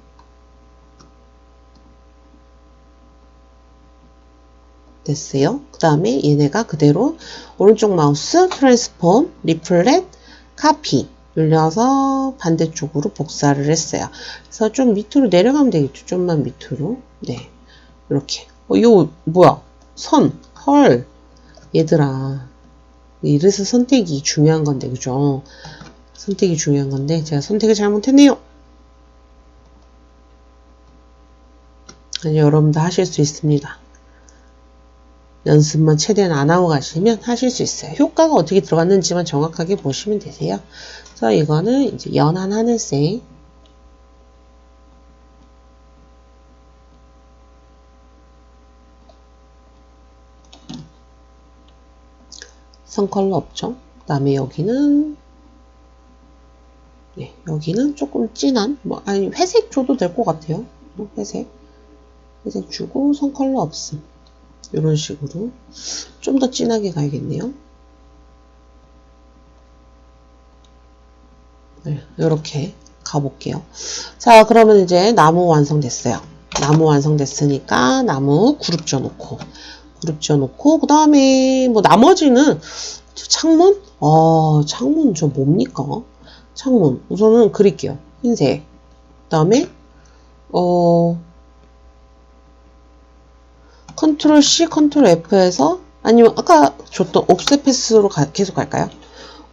됐어요. 그 다음에 얘네가 그대로 오른쪽 마우스 트랜스폼, 리플렛, 카피 눌려서 반대쪽으로 복사를 했어요. 그래서 좀 밑으로 내려가면 되겠죠. 좀만 밑으로. 네, 이렇게. 이거 뭐야? 선, 헐. 얘들아, 이래서 선택이 중요한 건데, 그죠? 선택이 중요한 건데 제가 선택을 잘못했네요. 아니, 여러분도 하실 수 있습니다. 연습만 최대한 안 하고 가시면 하실 수 있어요. 효과가 어떻게 들어갔는지만 정확하게 보시면 되세요. 그래서 이거는 이제 연한 하늘색. 선 컬러 없죠? 그 다음에 여기는 네, 여기는 조금 진한 아니 회색 줘도 될 것 같아요. 회색 주고 선 컬러 없음. 이런 식으로 좀 더 진하게 가야겠네요. 네, 이렇게 가볼게요. 자, 그러면 이제 나무 완성됐어요. 나무 완성됐으니까 나무 그룹 지어놓고 그 다음에 뭐 나머지는 창문? 창문 저 뭡니까? 창문 우선은 그릴게요. 흰색. 그 다음에 컨트롤 C, 컨트롤 F에서 아니면 아까 줬던 옵셋 패스로 계속 갈까요?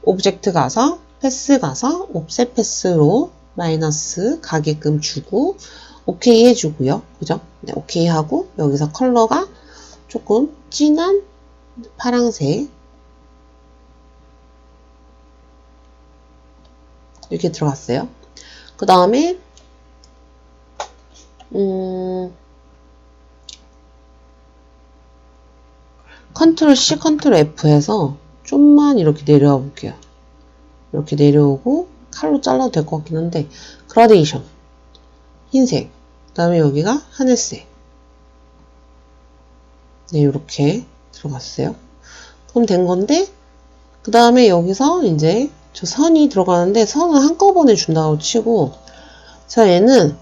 오브젝트 가서 패스 가서 옵셋 패스로 마이너스 가게끔 주고 오케이 해주고요. 그죠? 네, 오케이 하고 여기서 컬러가 조금 진한 파랑색 이렇게 들어갔어요. 그 다음에 컨트롤 C, 컨트롤 F에서 좀만 이렇게 내려와 볼게요. 이렇게 내려오고 칼로 잘라도 될 것 같긴 한데 그라데이션 흰색 그 다음에 여기가 하늘색 네 이렇게 들어갔어요. 그럼 된 건데 그 다음에 여기서 이제 저 선이 들어가는데 선은 한꺼번에 준다고 치고 자 얘는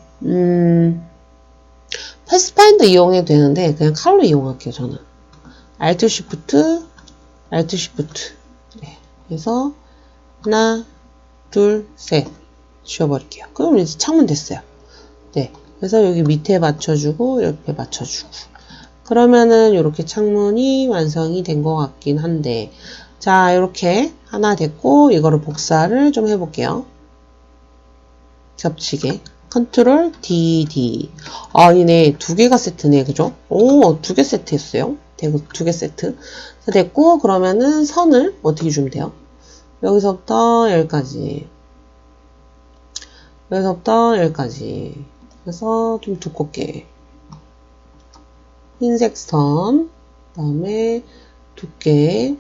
패스파인더 이용해도 되는데 그냥 칼로 이용할게요. 저는 Alt Shift Alt Shift 네. 그래서 하나 둘 셋 지워버릴게요. 그럼 이제 창문 됐어요. 네. 그래서 여기 밑에 맞춰주고 옆에 맞춰주고 그러면은 이렇게 창문이 완성이 된 것 같긴 한데 자 이렇게 하나 됐고 이거를 복사를 좀 해볼게요. 겹치게 컨트롤 D 아니네 두 개가 세트네 그죠? 오 두 개 세트 했어요. 두 개 세트 됐고 그러면은 선을 어떻게 주면 돼요? 여기서부터 여기까지 그래서 좀 두껍게 흰색 선 그 다음에 두께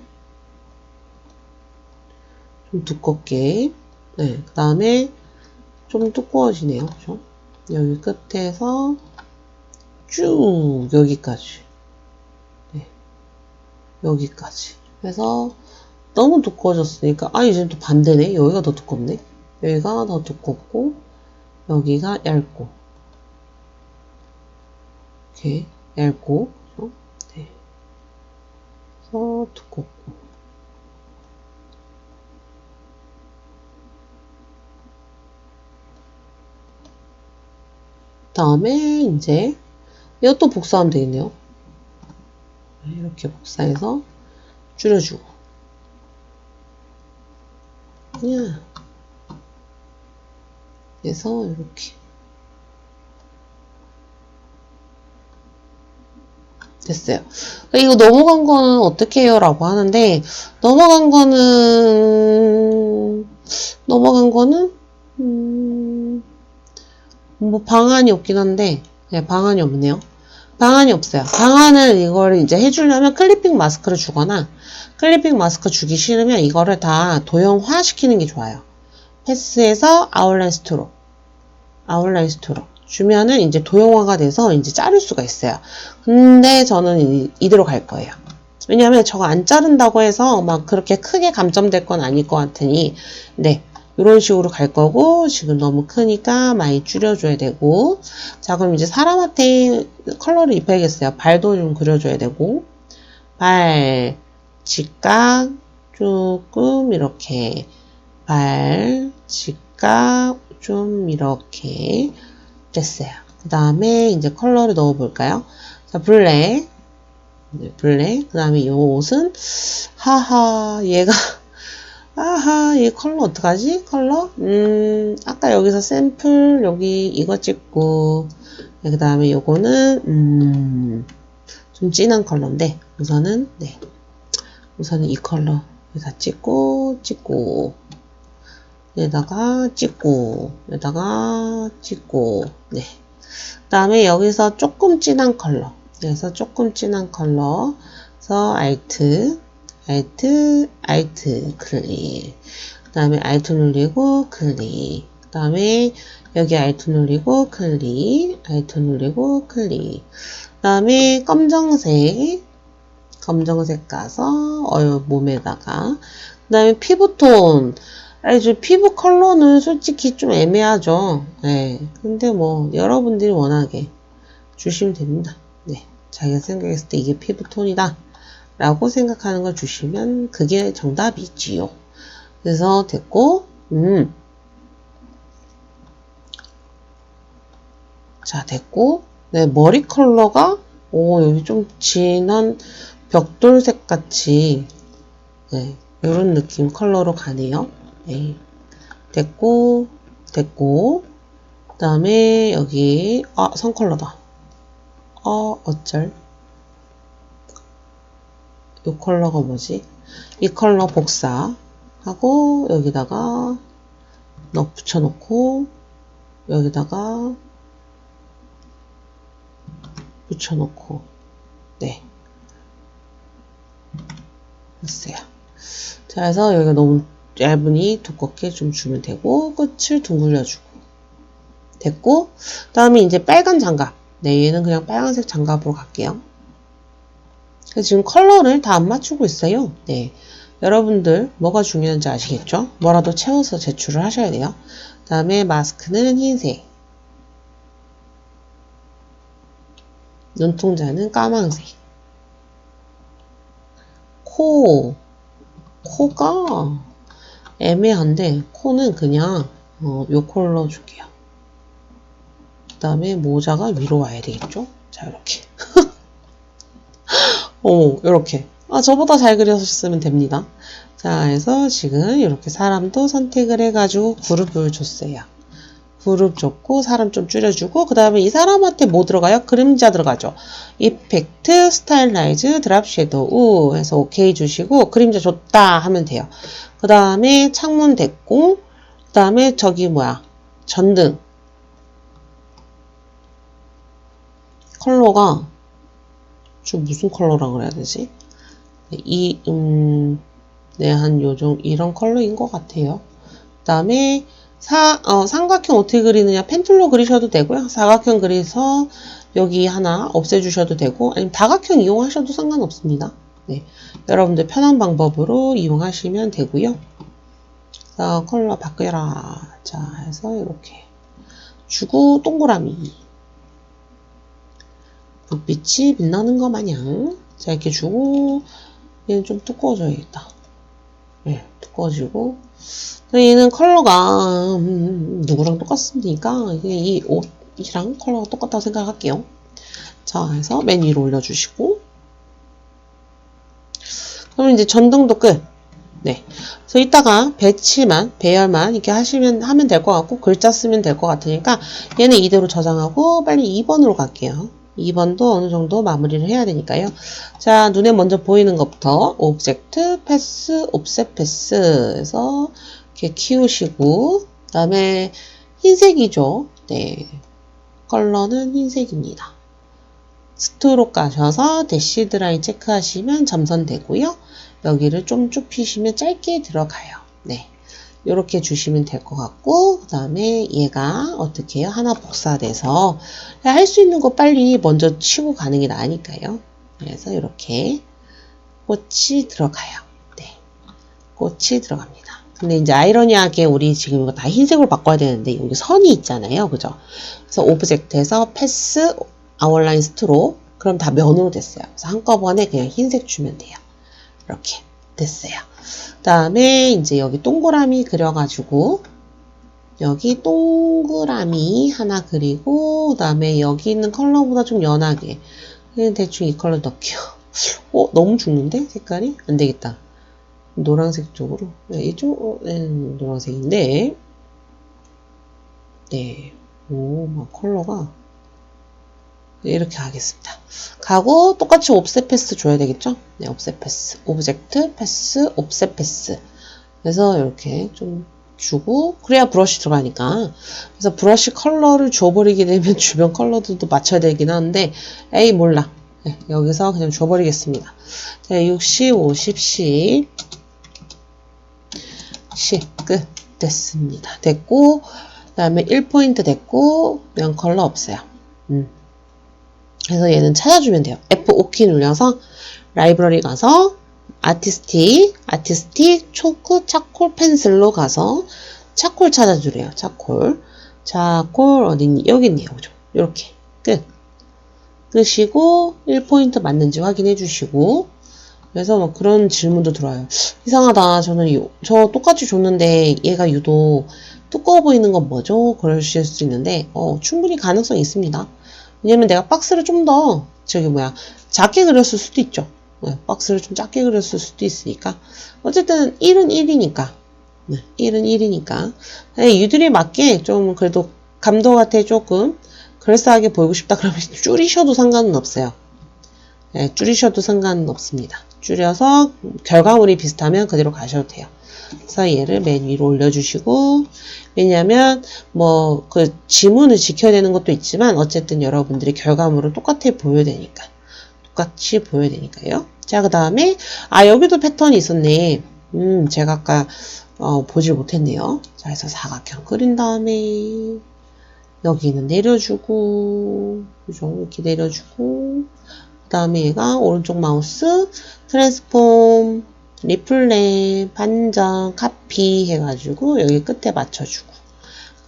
좀 두껍게 네, 그 다음에 좀 두꺼워지네요. 그죠? 여기 끝에서 쭉 여기까지 네, 여기까지 그래서 너무 두꺼워졌으니까 이제 또 반대네. 여기가 더 두껍네. 여기가 더 두껍고 여기가 얇고 이렇게 얇고 그렇죠? 네. 그래서 두껍고 다음에 이제 이것도 복사하면 되겠네요. 이렇게 복사해서 줄여주고 그냥 그래서 이렇게 됐어요. 이거 넘어간 거는 어떻게 해요? 라고 하는데 넘어간 거는 뭐 방안이 없긴 한데 네, 방안이 없네요. 방안이 없어요. 방안은 이거를 이제 해주려면 클리핑 마스크를 주거나 클리핑 마스크 주기 싫으면 이거를 다 도형화 시키는 게 좋아요. 패스에서 아웃라인 스트로크 주면은 이제 도형화가 돼서 이제 자를 수가 있어요. 근데 저는 이대로 갈 거예요. 왜냐하면 저거 안 자른다고 해서 막 그렇게 크게 감점될 건 아닐 것 같으니 네 이런 식으로 갈 거고 지금 너무 크니까 많이 줄여줘야 되고 자 그럼 이제 사람한테 컬러를 입혀야겠어요. 발도 좀 그려줘야 되고 발 직각 조금 이렇게 발 직각 좀 이렇게 됐어요. 그 다음에 이제 컬러를 넣어 볼까요? 자 블랙 네, 블랙 그 다음에 이 옷은 얘 컬러 어떡하지? 컬러? 아까 여기서 샘플 여기 이거 찍고 네, 그 다음에 요거는 좀 진한 컬러인데 우선은 이 컬러 여기다 찍고 여기다가 찍고 네. 그 다음에 여기서 조금 진한 컬러 그래서 그래서 Alt 클릭 그 다음에 Alt 누르고 클릭 그 다음에 여기 Alt 누르고 클릭 그 다음에 검정색 가서 몸에다가 그 다음에 피부톤 피부 컬러는 솔직히 좀 애매하죠. 네. 근데 뭐 여러분들이 원하게 주시면 됩니다. 네. 자기가 생각했을 때 이게 피부톤이다 라고 생각하는 걸 주시면 그게 정답이지요. 그래서 됐고, 자, 됐고, 네, 머리 컬러가, 여기 좀 진한 벽돌색 같이, 네, 이런 느낌 컬러로 가네요. 네. 됐고, 그 다음에 여기, 선 컬러다. 어쩔. 이 컬러가 뭐지? 이 컬러 복사하고, 여기다가, 붙여놓고, 여기다가, 붙여놓고, 네. 됐어요. 자, 그래서 여기가 너무 얇으니 두껍게 좀 주면 되고, 끝을 둥글려주고. 됐고, 그 다음에 이제 빨간 장갑. 네, 얘는 그냥 빨간색 장갑으로 갈게요. 지금 컬러를 다 안 맞추고 있어요. 네. 여러분들 뭐가 중요한지 아시겠죠? 뭐라도 채워서 제출을 하셔야 돼요. 그 다음에 마스크는 흰색. 눈동자는 까만색. 코가 애매한데 코는 그냥 요 컬러 줄게요. 그 다음에 모자가 위로 와야 되겠죠? 자, 이렇게. 이렇게. 저보다 잘 그렸으면 됩니다. 자, 그래서 지금 이렇게 사람도 선택을 해가지고 그룹을 줬어요. 그룹 줬고, 사람 좀 줄여주고, 그 다음에 이 사람한테 뭐 들어가요? 그림자 들어가죠. 이펙트, 스타일라이즈, 드랍 섀도우 해서 오케이 주시고, 그림자 줬다 하면 돼요. 그 다음에 창문 됐고, 그 다음에 저기 전등. 컬러가, 좀 무슨 컬러라 그래야 되지? 네, 이런 컬러인 것 같아요. 그 다음에, 삼각형 어떻게 그리느냐, 펜툴로 그리셔도 되고요. 사각형 그려서 여기 하나 없애주셔도 되고, 아니면 다각형 이용하셔도 상관없습니다. 네, 여러분들 편한 방법으로 이용하시면 되고요. 자, 컬러 바꿔라. 자, 해서 이렇게 주고 동그라미. 불빛이 빛나는 것 마냥. 자, 이렇게 주고, 얘는 좀 두꺼워져야겠다. 네, 두꺼워지고. 얘는 컬러가 누구랑 똑같습니까? 이 옷이랑 컬러가 똑같다고 생각할게요. 자, 해서 맨 위로 올려주시고, 그럼 이제 전등도 끝. 네. 그래서 이따가 배열만 이렇게 하면 될 것 같고, 글자 쓰면 될 것 같으니까, 얘는 이대로 저장하고, 빨리 2번으로 갈게요. 2번도 어느 정도 마무리를 해야 되니까요. 자, 눈에 먼저 보이는 것부터, 오브젝트, 패스, 옵셋 패스 해서, 이렇게 키우시고, 그 다음에 흰색이죠. 네. 컬러는 흰색입니다. 스트로크 가셔서 대시 드라이 체크하시면 점선되고요. 여기를 좀 좁히시면 짧게 들어가요. 네. 이렇게 주시면 될 것 같고, 그 다음에 얘가 어떻게 해요? 하나 복사돼서 할 수 있는 거 빨리 먼저 치고 가는 게 나으니까요. 그래서 이렇게 꽃이 들어가요. 네. 꽃이 들어갑니다. 근데 이제 아이러니하게 우리 지금 이거 다 흰색으로 바꿔야 되는데 여기 선이 있잖아요. 그죠? 그래서 오브젝트에서 패스, 아웃라인 스트로 그럼 다 면으로 됐어요. 그래서 한꺼번에 그냥 흰색 주면 돼요. 이렇게 됐어요. 그 다음에 이제 여기 동그라미 그려가지고 여기 동그라미 하나 그리고 그 다음에 여기 있는 컬러보다 좀 연하게 그냥 대충 이 컬러 넣을게요. 너무 죽는데? 색깔이? 안 되겠다. 노란색 쪽으로. 네, 이쪽은 노란색인데. 네. 막 컬러가. 네, 이렇게 하겠습니다. 가고, 똑같이 옵셋 패스 줘야 되겠죠? 네, 옵셋 패스. 오브젝트, 패스, 옵셋 패스. 그래서 이렇게 좀 주고, 그래야 브러쉬 들어가니까. 그래서 브러쉬 컬러를 줘버리게 되면 주변 컬러들도 맞춰야 되긴 하는데, 에이, 몰라. 네, 여기서 그냥 줘버리겠습니다. 자, 60, 50, 10. 10 끝. 됐습니다. 됐고, 그 다음에 1포인트 됐고, 면 컬러 없어요. 그래서 얘는 찾아주면 돼요. F5키 눌려서 라이브러리 가서 아티스틱, 초크, 차콜 펜슬로 가서 차콜 찾아주래요. 차콜 어딨니? 여기 있네요. 그죠? 이렇게 끝. 끄시고 1포인트 맞는지 확인해 주시고 그래서 뭐 그런 질문도 들어와요. 이상하다. 저 똑같이 줬는데 얘가 유독 두꺼워 보이는 건 뭐죠? 그러실 수 있는데 충분히 가능성이 있습니다. 왜냐면 내가 박스를 좀 더 작게 그렸을 수도 있죠. 박스를 좀 작게 그렸을 수도 있으니까 어쨌든 1은 1이니까 1은 1이니까 유들에 맞게 좀 그래도 감독한테 조금 그럴싸하게 보이고 싶다 그러면 줄이셔도 상관은 없어요. 네, 줄이셔도 상관은 없습니다. 줄여서 결과물이 비슷하면 그대로 가셔도 돼요. 그래서 얘를 맨 위로 올려주시고 왜냐면 뭐 그 지문을 지켜야 되는 것도 있지만 어쨌든 여러분들이 결과물을 똑같이 보여야 되니까요. 자, 그 다음에 여기도 패턴이 있었네. 제가 아까 보질 못했네요. 자, 그래서 사각형 그린 다음에 여기는 내려주고 그죠? 이렇게 내려주고 그 다음에 얘가 오른쪽 마우스 트랜스폼 리플렛 반전 카피 해가지고 여기 끝에 맞춰주고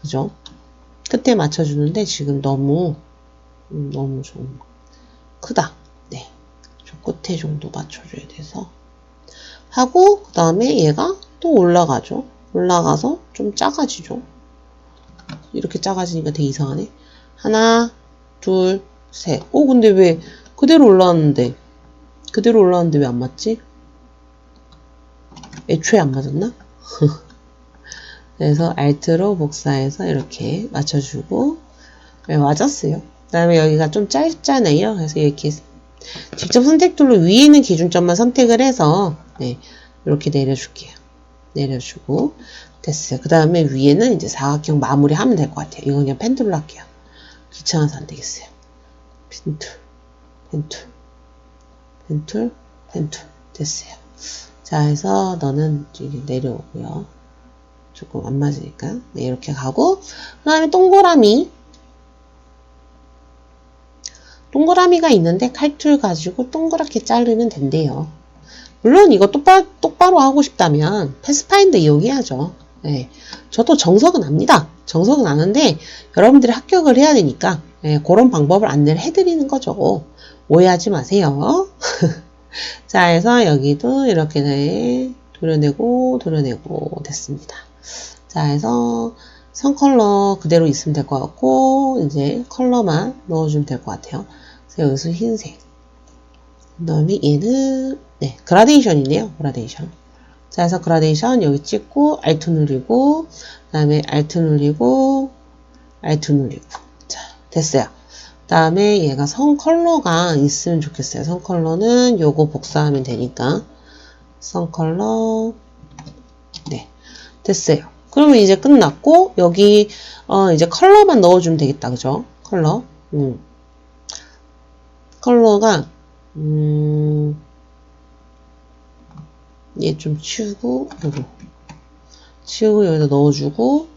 그죠? 끝에 맞춰주는데 지금 너무 좀 크다. 네, 저 끝에 정도 맞춰줘야 돼서 하고 그 다음에 얘가 또 올라가죠. 올라가서 좀 작아지죠. 이렇게 작아지니까 되게 이상하네. 하나, 둘, 셋. 근데 왜 그대로 올라왔는데 왜 안 맞지? 애초에 안 맞았나? 그래서 Alt로 복사해서 이렇게 맞춰주고 맞았어요. 그 다음에 여기가 좀 짧잖아요. 그래서 이렇게 직접 선택툴로 위에 있는 기준점만 선택을 해서 이렇게 내려줄게요. 내려주고 됐어요. 그 다음에 위에는 이제 사각형 마무리 하면 될 것 같아요. 이거 그냥 펜툴로 할게요. 귀찮아서 안 되겠어요. 펜툴 됐어요. 자, 해서 너는 이제 내려오고요. 조금 안 맞으니까 이렇게 가고 그 다음에 동그라미가 있는데 칼툴 가지고 동그랗게 자르면 된대요. 물론 이거 똑바로 하고 싶다면 패스파인더 이용해야죠. 네, 저도 정석은 압니다. 정석은 아는데 여러분들이 합격을 해야 되니까 그런 방법을 안내를 해드리는 거죠. 오해하지 마세요. 자, 해서 여기도 이렇게 도려내고 됐습니다. 자, 해서 선 컬러 그대로 있으면 될 것 같고 이제 컬러만 넣어주면 될 것 같아요. 그래서 여기서 흰색 그 다음에 얘는 그라데이션이네요. 그라데이션. 자, 해서 그라데이션 여기 찍고 Alt 누르고 그 다음에 Alt 누르고 자, 됐어요. 그 다음에 얘가 선 컬러가 있으면 좋겠어요. 선 컬러는 요거 복사하면 되니까 선 컬러 됐어요. 그러면 이제 끝났고 여기 이제 컬러만 넣어주면 되겠다. 그죠? 컬러가 얘 좀 치우고 여기다 넣어주고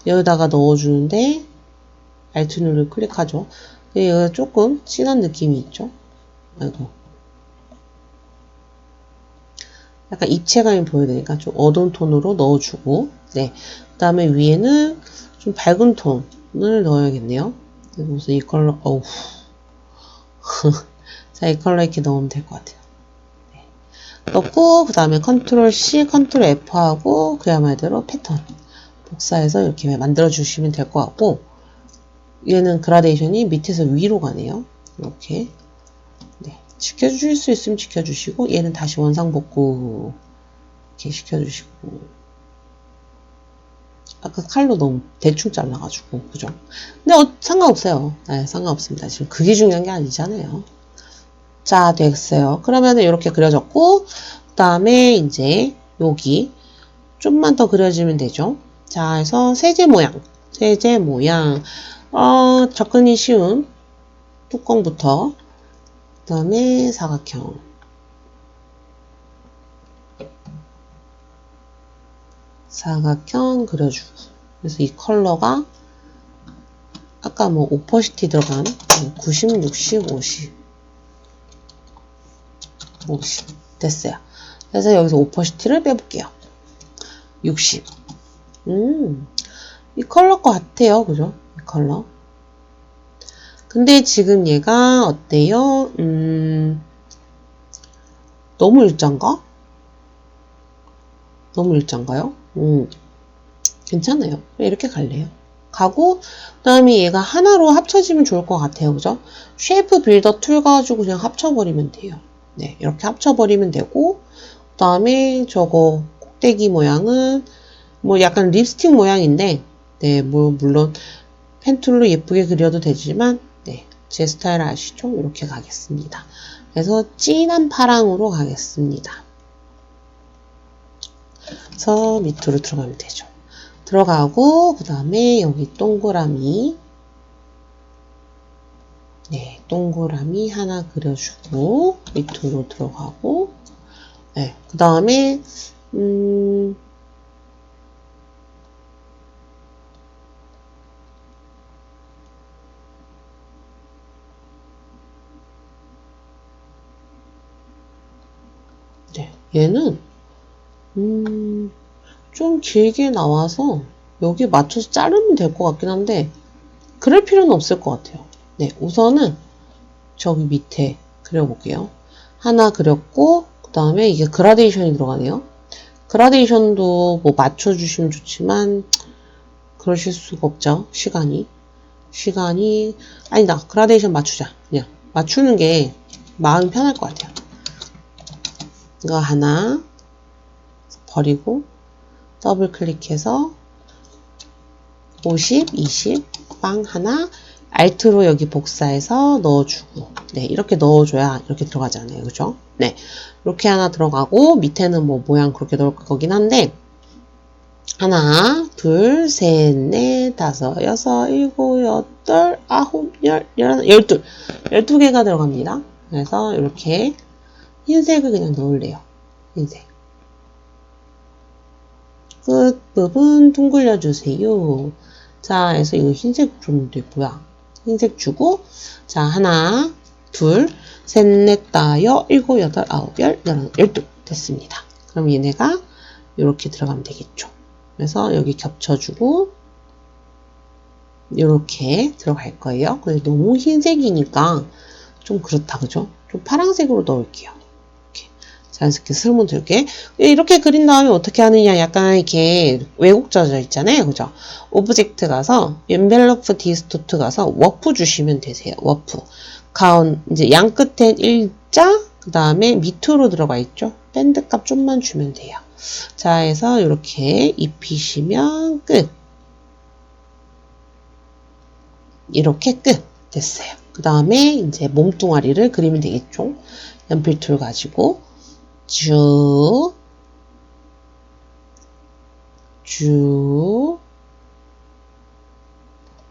여기다가 넣어주는데 Alt 누르 클릭하죠. 여기가 조금 진한 느낌이 있죠. 약간 입체감이 보여야 되니까 좀 어두운 톤으로 넣어주고 그 다음에 위에는 좀 밝은 톤을 넣어야겠네요. 그래서 이 컬러 자, 이 컬러 이렇게 넣으면 될 것 같아요. 넣고 그 다음에 컨트롤 C, 컨트롤 F 하고 그야말로 패턴 복사해서 이렇게 만들어 주시면 될 것 같고 얘는 그라데이션이 밑에서 위로 가네요. 이렇게 지켜주실 수 있으면 지켜주시고 얘는 다시 원상복구 이렇게 시켜주시고 아까 칼로 너무 대충 잘라가지고 그죠? 근데 상관없어요. 상관없습니다. 지금 그게 중요한 게 아니잖아요. 자, 됐어요. 그러면은 이렇게 그려졌고 그 다음에 이제 여기 좀만 더 그려주면 되죠. 자, 해서 세제 모양 접근이 쉬운 뚜껑부터 그 다음에 사각형 그려주고 그래서 이 컬러가 아까 뭐 오퍼시티 들어간 90, 60, 50 됐어요. 그래서 여기서 오퍼시티를 빼볼게요. 60 이 컬러 것 같아요. 그죠? 이 컬러 그 근데 지금 얘가 어때요? 너무 일자인가? 너무 일자인가요? 괜찮아요. 이렇게 갈래요. 가고, 그 다음에 얘가 하나로 합쳐지면 좋을 것 같아요. 그죠? 쉐이프 빌더 툴 가지고 그냥 합쳐버리면 돼요. 네, 이렇게 합쳐버리면 되고, 그 다음에 저거 꼭대기 모양은 뭐 약간 립스틱 모양인데, 네, 뭐 물론 펜툴로 예쁘게 그려도 되지만, 네, 제 스타일 아시죠? 이렇게 가겠습니다. 그래서 진한 파랑으로 가겠습니다. 그래서 밑으로 들어가면 되죠. 들어가고 그 다음에 여기 동그라미, 네, 동그라미 하나 그려주고 밑으로 들어가고, 네, 그 다음에 네, 얘는 좀 길게 나와서 여기 맞춰서 자르면 될 것 같긴 한데 그럴 필요는 없을 것 같아요. 네, 우선은 저기 밑에 그려볼게요. 하나 그렸고 그 다음에 이게 그라데이션이 들어가네요. 그라데이션도 뭐 맞춰주시면 좋지만 그러실 수가 없죠. 시간이 아니다. 그라데이션 맞추자. 그냥 맞추는 게 마음이 편할 것 같아요. 이거 하나 버리고 더블 클릭해서 50, 20, 빵 하나 알트로 여기 복사해서 넣어주고, 네, 이렇게 넣어줘야 이렇게 들어가잖아요. 그죠? 네, 이렇게 하나 들어가고 밑에는 뭐 모양 그렇게 넣을 거긴 한데 하나, 둘, 셋, 넷, 다섯, 여섯, 일곱, 여덟, 아홉, 열, 열둘 12개가 들어갑니다. 그래서 이렇게 흰색을 그냥 넣을래요. 흰색. 끝부분 둥글려 주세요. 자, 그래서 이거 흰색 줬는데 뭐야? 흰색 주고, 자, 하나, 둘, 셋, 넷, 다섯, 일곱, 여덟, 아홉, 열, 열둘 됐습니다. 그럼 얘네가 이렇게 들어가면 되겠죠. 그래서 여기 겹쳐주고 이렇게 들어갈 거예요. 근데 너무 흰색이니까 좀 그렇다, 그죠? 좀 파란색으로 넣을게요. 이렇게 자연스럽게 슬문 들게. 이렇게 그린 다음에 어떻게 하느냐, 약간 이렇게 왜곡져져 있잖아요, 그죠? 오브젝트 가서 엔벨로프 디스토트 가서 워프 주시면 되세요. 워프 이제 양 끝엔 일자, 그 다음에 밑으로 들어가 있죠. 밴드 값 좀만 주면 돼요. 자, 해서 이렇게 입히시면 끝. 이렇게 끝. 됐어요. 그 다음에 이제 몸뚱아리를 그리면 되겠죠. 연필툴 가지고 쭉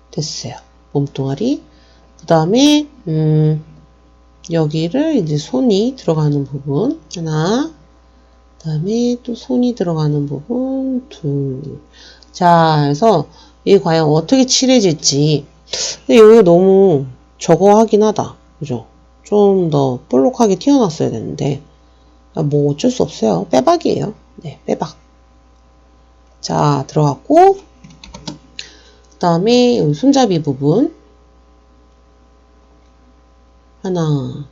됐어요. 몸뚱아리. 그 다음에 여기를 이제 손이 들어가는 부분 하나, 그 다음에 또 손이 들어가는 부분 둘. 자, 그래서 이게 과연 어떻게 칠해질지. 근데 여기가 너무 저거 하긴 하다. 그죠? 좀 더 볼록하게 튀어났어야 되는데 뭐 어쩔 수 없어요. 빼박이에요. 네, 빼박. 자, 들어갔고 그 다음에 여기 손잡이 부분 하나,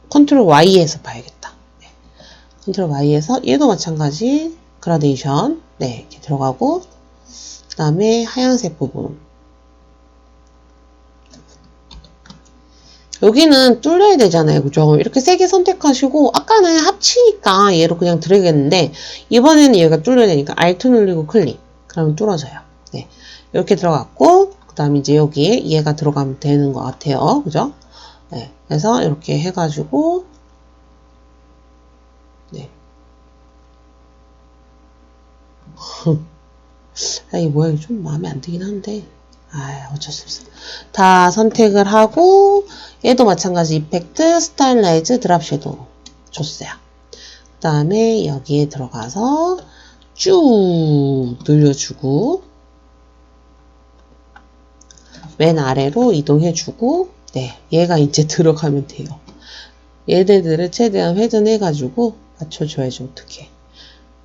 컨트롤 Y에서 봐야겠다. 네. 컨트롤 Y에서 얘도 마찬가지 그라데이션 네, 이렇게 들어가고 그 다음에 하얀색 부분 여기는 뚫려야 되잖아요. 그죠? 이렇게 세 개 선택하시고 아까는 합치니까 얘로 그냥 들어야겠는데 이번에는 얘가 뚫려야 되니까 Alt 누르고 클릭 그러면 뚫어져요. 네, 이렇게 들어갔고 그 다음에 이제 여기에 얘가 들어가면 되는 것 같아요. 그죠? 네, 그래서 이렇게 해가지고 네. 이 모양이 좀 마음에 안 들긴 한데 어쩔 수 없어. 다 선택을 하고 얘도 마찬가지 이펙트, 스타일라이즈, 드랍 섀도우 줬어요. 그 다음에 여기에 들어가서 쭉 늘려주고 맨 아래로 이동해주고 네, 얘가 이제 들어가면 돼요. 얘네들을 최대한 회전해가지고 맞춰줘야지 어떡해.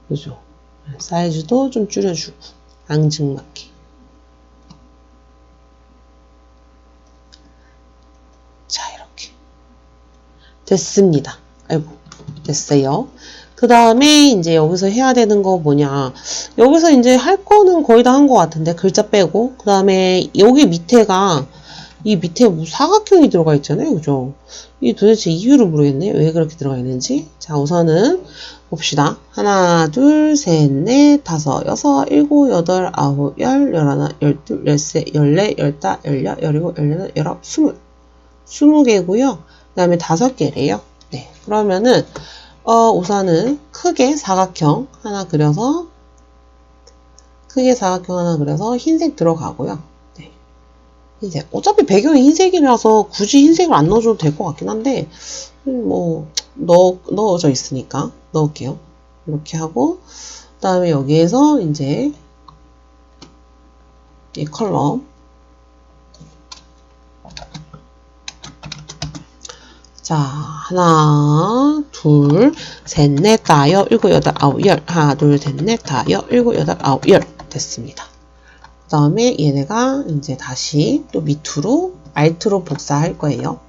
그죠? 사이즈도 좀 줄여주고 앙증맞게 됐습니다. 아이고, 됐어요. 그 다음에 이제 여기서 해야 되는 거 뭐냐. 여기서 이제 할 거는 거의 다 한 것 같은데, 글자 빼고. 그 다음에 여기 밑에가, 이 밑에 뭐 사각형이 들어가 있잖아요. 그죠? 이 도대체 이유를 모르겠네. 왜 그렇게 들어가 있는지. 자, 우선은 봅시다. 하나, 둘, 셋, 넷, 다섯, 여섯, 일곱, 여덟, 아홉, 열, 열하나, 열둘, 열셋, 열넷, 열다, 열여, 열일곱, 열여덟, 열아홉, 스물. 20개고요. 그 다음에 5개래요. 네. 그러면은 우선은 크게 사각형 하나 그려서 흰색 들어가고요. 네. 흰색. 어차피 배경이 흰색이라서 굳이 흰색을 안 넣어줘도 될 것 같긴 한데 뭐 넣어져 있으니까 넣을게요. 이렇게 하고 그 다음에 여기에서 이제 이 컬러 자, 하나, 둘, 셋, 넷, 다, 여, 일곱, 여덟, 아홉, 열. 하나, 둘, 셋, 넷, 다, 여, 일곱, 여덟, 아홉, 열. 됐습니다. 그 다음에 얘네가 이제 다시 또 밑으로 Alt로 복사할 거예요.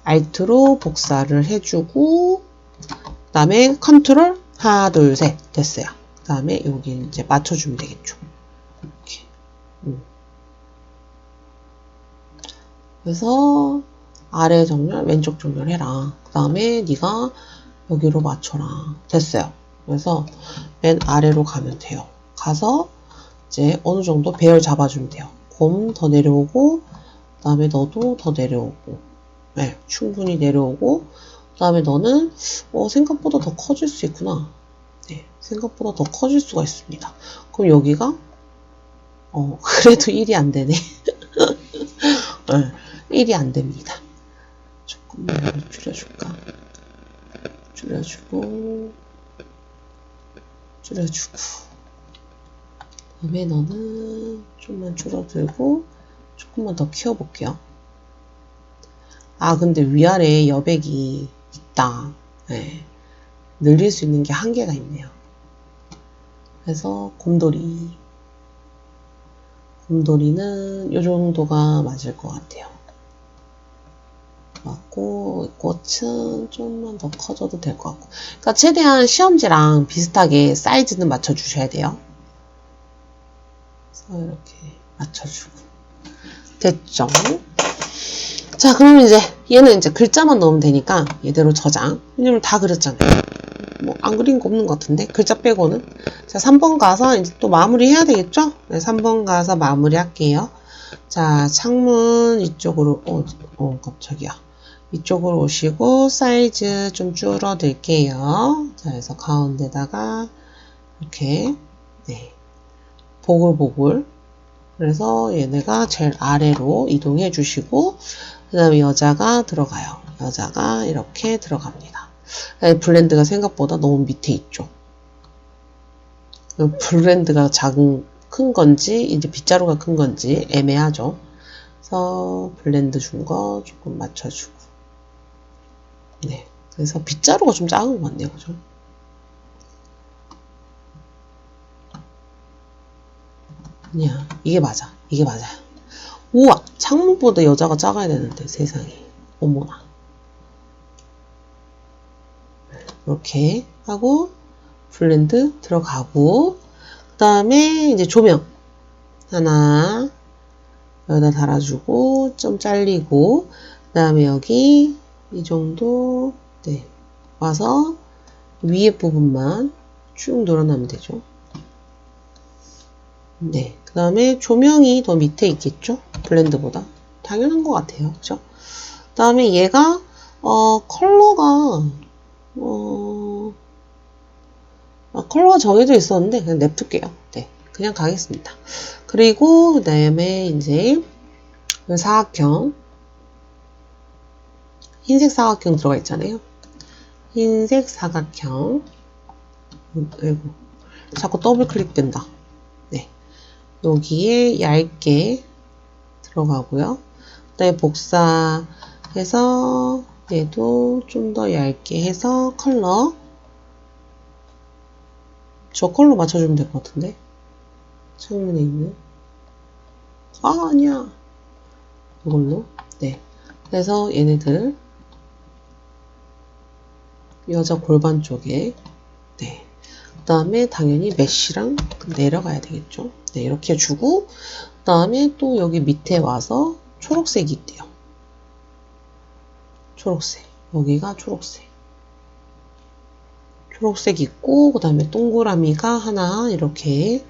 Alt로 복사를 해주고, 그 다음에 컨트롤, 하나, 둘, 셋. 됐어요. 그 다음에 여기 이제 맞춰주면 되겠죠. 이렇게. 그래서, 아래 정렬, 왼쪽 정렬 해라. 그 다음에 네가 여기로 맞춰라. 됐어요. 그래서 맨 아래로 가면 돼요. 가서 이제 어느 정도 배열 잡아주면 돼요. 곰 더 내려오고 그 다음에 너도 더 내려오고 네, 충분히 내려오고 그 다음에 너는 생각보다 더 커질 수 있구나. 네, 생각보다 더 커질 수가 있습니다. 그럼 여기가 그래도 1이 안 되네. 네, 1이 안 됩니다. 조금만 줄여줄까? 줄여주고 그다음에 너는 좀만 줄어들고 조금만 더 키워볼게요. 아 근데 위아래 여백이 있다. 네. 늘릴 수 있는 게 한계가 있네요. 그래서 곰돌이는 이 정도가 맞을 것 같아요. 맞고 꽃은 좀만 더 커져도 될 것 같고 그러니까 최대한 시험지랑 비슷하게 사이즈는 맞춰주셔야 돼요. 그래서 이렇게 맞춰주고 됐죠? 자 그러면 이제 얘는 이제 글자만 넣으면 되니까 얘대로 저장. 왜냐면 다 그렸잖아요. 뭐 안 그린 거 없는 것 같은데 글자 빼고는. 자 3번 가서 이제 또 마무리 해야 되겠죠? 네, 3번 가서 마무리 할게요. 자 창문 이쪽으로 깜짝이야. 이쪽으로 오시고 사이즈 좀 줄어들게요. 자, 그래서 가운데다가 이렇게 네, 보글보글 그래서 얘네가 제일 아래로 이동해 주시고 그 다음에 여자가 들어가요. 여자가 이렇게 들어갑니다. 블렌드가 생각보다 너무 밑에 있죠. 블렌드가 큰 건지 이제 빗자루가 큰 건지 애매하죠. 그래서 블렌드 준 거 조금 맞춰주고 네. 그래서 빗자루가 좀 작은 것 같네요. 그죠? 아니야. 이게 맞아. 이게 맞아요. 우와! 창문보다 여자가 작아야 되는데, 세상에. 어머나. 이렇게 하고, 블렌드 들어가고, 그 다음에 이제 조명. 하나, 여기다 달아주고, 좀 잘리고, 그 다음에 여기, 이 정도, 네. 와서, 위에 부분만 쭉 늘어나면 되죠. 네. 그 다음에 조명이 더 밑에 있겠죠? 블렌드보다. 당연한 것 같아요. 그죠? 그 다음에 얘가, 컬러가, 컬러가 정해져 있었는데, 그냥 냅둘게요. 네. 그냥 가겠습니다. 그리고, 그 다음에 이제, 사각형. 흰색 사각형 들어가 있잖아요. 흰색 사각형. 아이고. 자꾸 더블 클릭된다. 네. 여기에 얇게 들어가고요. 그 다음에 복사해서 얘도 좀 더 얇게 해서 컬러 저 컬러 맞춰주면 될 것 같은데 창문에 있는 아니야 이걸로 네 그래서 얘네들 여자 골반 쪽에. 네. 그 다음에 당연히 메쉬랑 내려가야 되겠죠. 네, 이렇게 주고, 그 다음에 또 여기 밑에 와서 초록색이 있대요. 초록색. 여기가 초록색. 초록색 있고, 그 다음에 동그라미가 하나 이렇게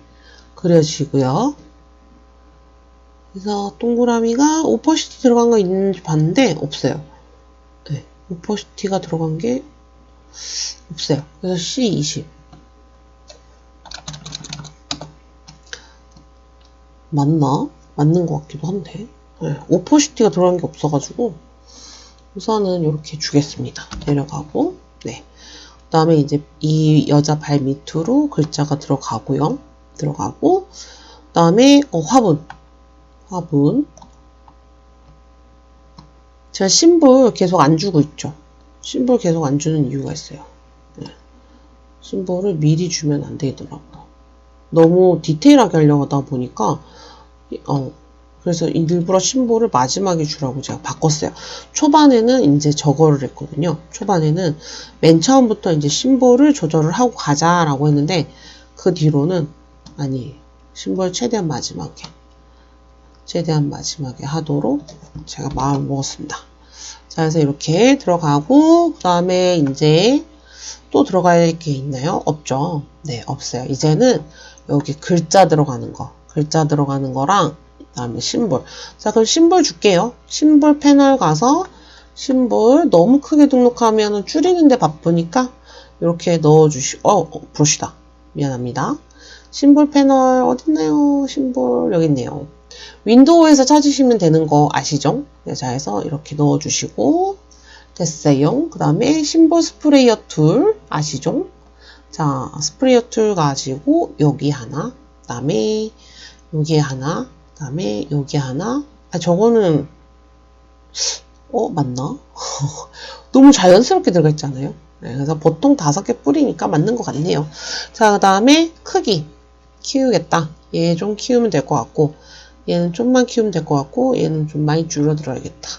그려지고요. 그래서 동그라미가 오퍼시티 들어간 거 있는지 봤는데 없어요. 네, 오퍼시티가 들어간 게 없어요. 그래서 C20. 맞나? 맞는 것 같기도 한데. 네, 오퍼시티가 들어간 게 없어가지고 우선은 이렇게 주겠습니다. 내려가고. 네. 그 다음에 이제 이 여자 발 밑으로 글자가 들어가고요. 들어가고. 그 다음에 화분. 화분. 제가 심볼 계속 안 주고 있죠. 심볼 계속 안 주는 이유가 있어요. 네. 심볼을 미리 주면 안 되더라고요. 너무 디테일하게 하려고 하다 보니까 그래서 일부러 심볼을 마지막에 주라고 제가 바꿨어요. 초반에는 이제 저거를 했거든요. 초반에는 맨 처음부터 이제 심볼을 조절을 하고 가자라고 했는데 그 뒤로는 아니에요. 심볼 최대한 마지막에 하도록 제가 마음을 먹었습니다. 자, 그래서 이렇게 들어가고 그 다음에 이제 또 들어가야 할 게 있나요? 없죠. 네, 없어요. 이제는 여기 글자 들어가는 거랑 그 다음에 심볼. 자, 그럼 심볼 줄게요. 심볼 패널 가서 심볼 너무 크게 등록하면 줄이는데 바쁘니까 이렇게 브러쉬다. 미안합니다. 심볼 패널 어딨나요? 심볼 여기 있네요. 윈도우에서 찾으시면 되는 거 아시죠? 네, 자, 해서 이렇게 넣어주시고 됐어요. 그 다음에 심볼 스프레이어 툴 아시죠? 자, 스프레이어 툴 가지고 여기 하나, 그 다음에 여기 하나, 그 다음에 여기 하나. 저거는 맞나? 너무 자연스럽게 들어가 있잖아요. 네, 그래서 보통 5개 뿌리니까 맞는 것 같네요. 자, 그 다음에 크기 키우겠다. 얘 좀 키우면 될 것 같고 얘는 좀만 키우면 될 것 같고 얘는 좀 많이 줄어들어야겠다.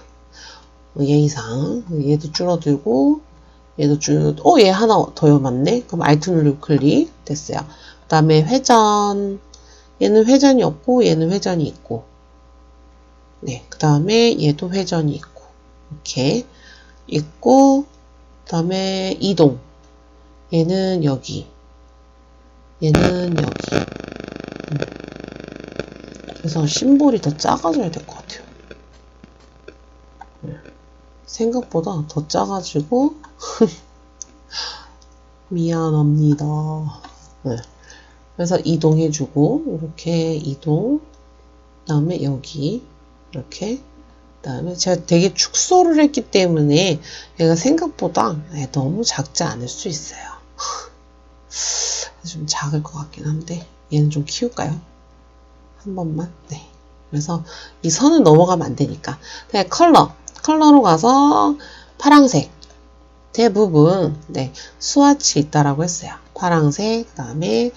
예의상 얘도 줄어들고 얘도 얘 하나 더 맞네. 그럼 Alt 누르고 클릭 됐어요. 그 다음에 회전 얘는 회전이 없고 얘는 회전이 있고 네, 그 다음에 얘도 회전이 있고 이렇게 있고 그 다음에 이동 얘는 여기 얘는 여기 그래서 심볼이 더 작아져야 될 것 같아요. 생각보다 더 작아지고 미안합니다. 네. 그래서 이동해주고 이렇게 이동 그 다음에 여기 이렇게 그 다음에 제가 되게 축소를 했기 때문에 얘가 생각보다 너무 작지 않을 수 있어요. 좀 작을 것 같긴 한데 얘는 좀 키울까요? 한 번만. 네. 그래서 이 선을 넘어가면 안 되니까 그냥 컬러로 가서 파랑색 대부분 스와치 있다라고 했어요. 파랑색 그 다음에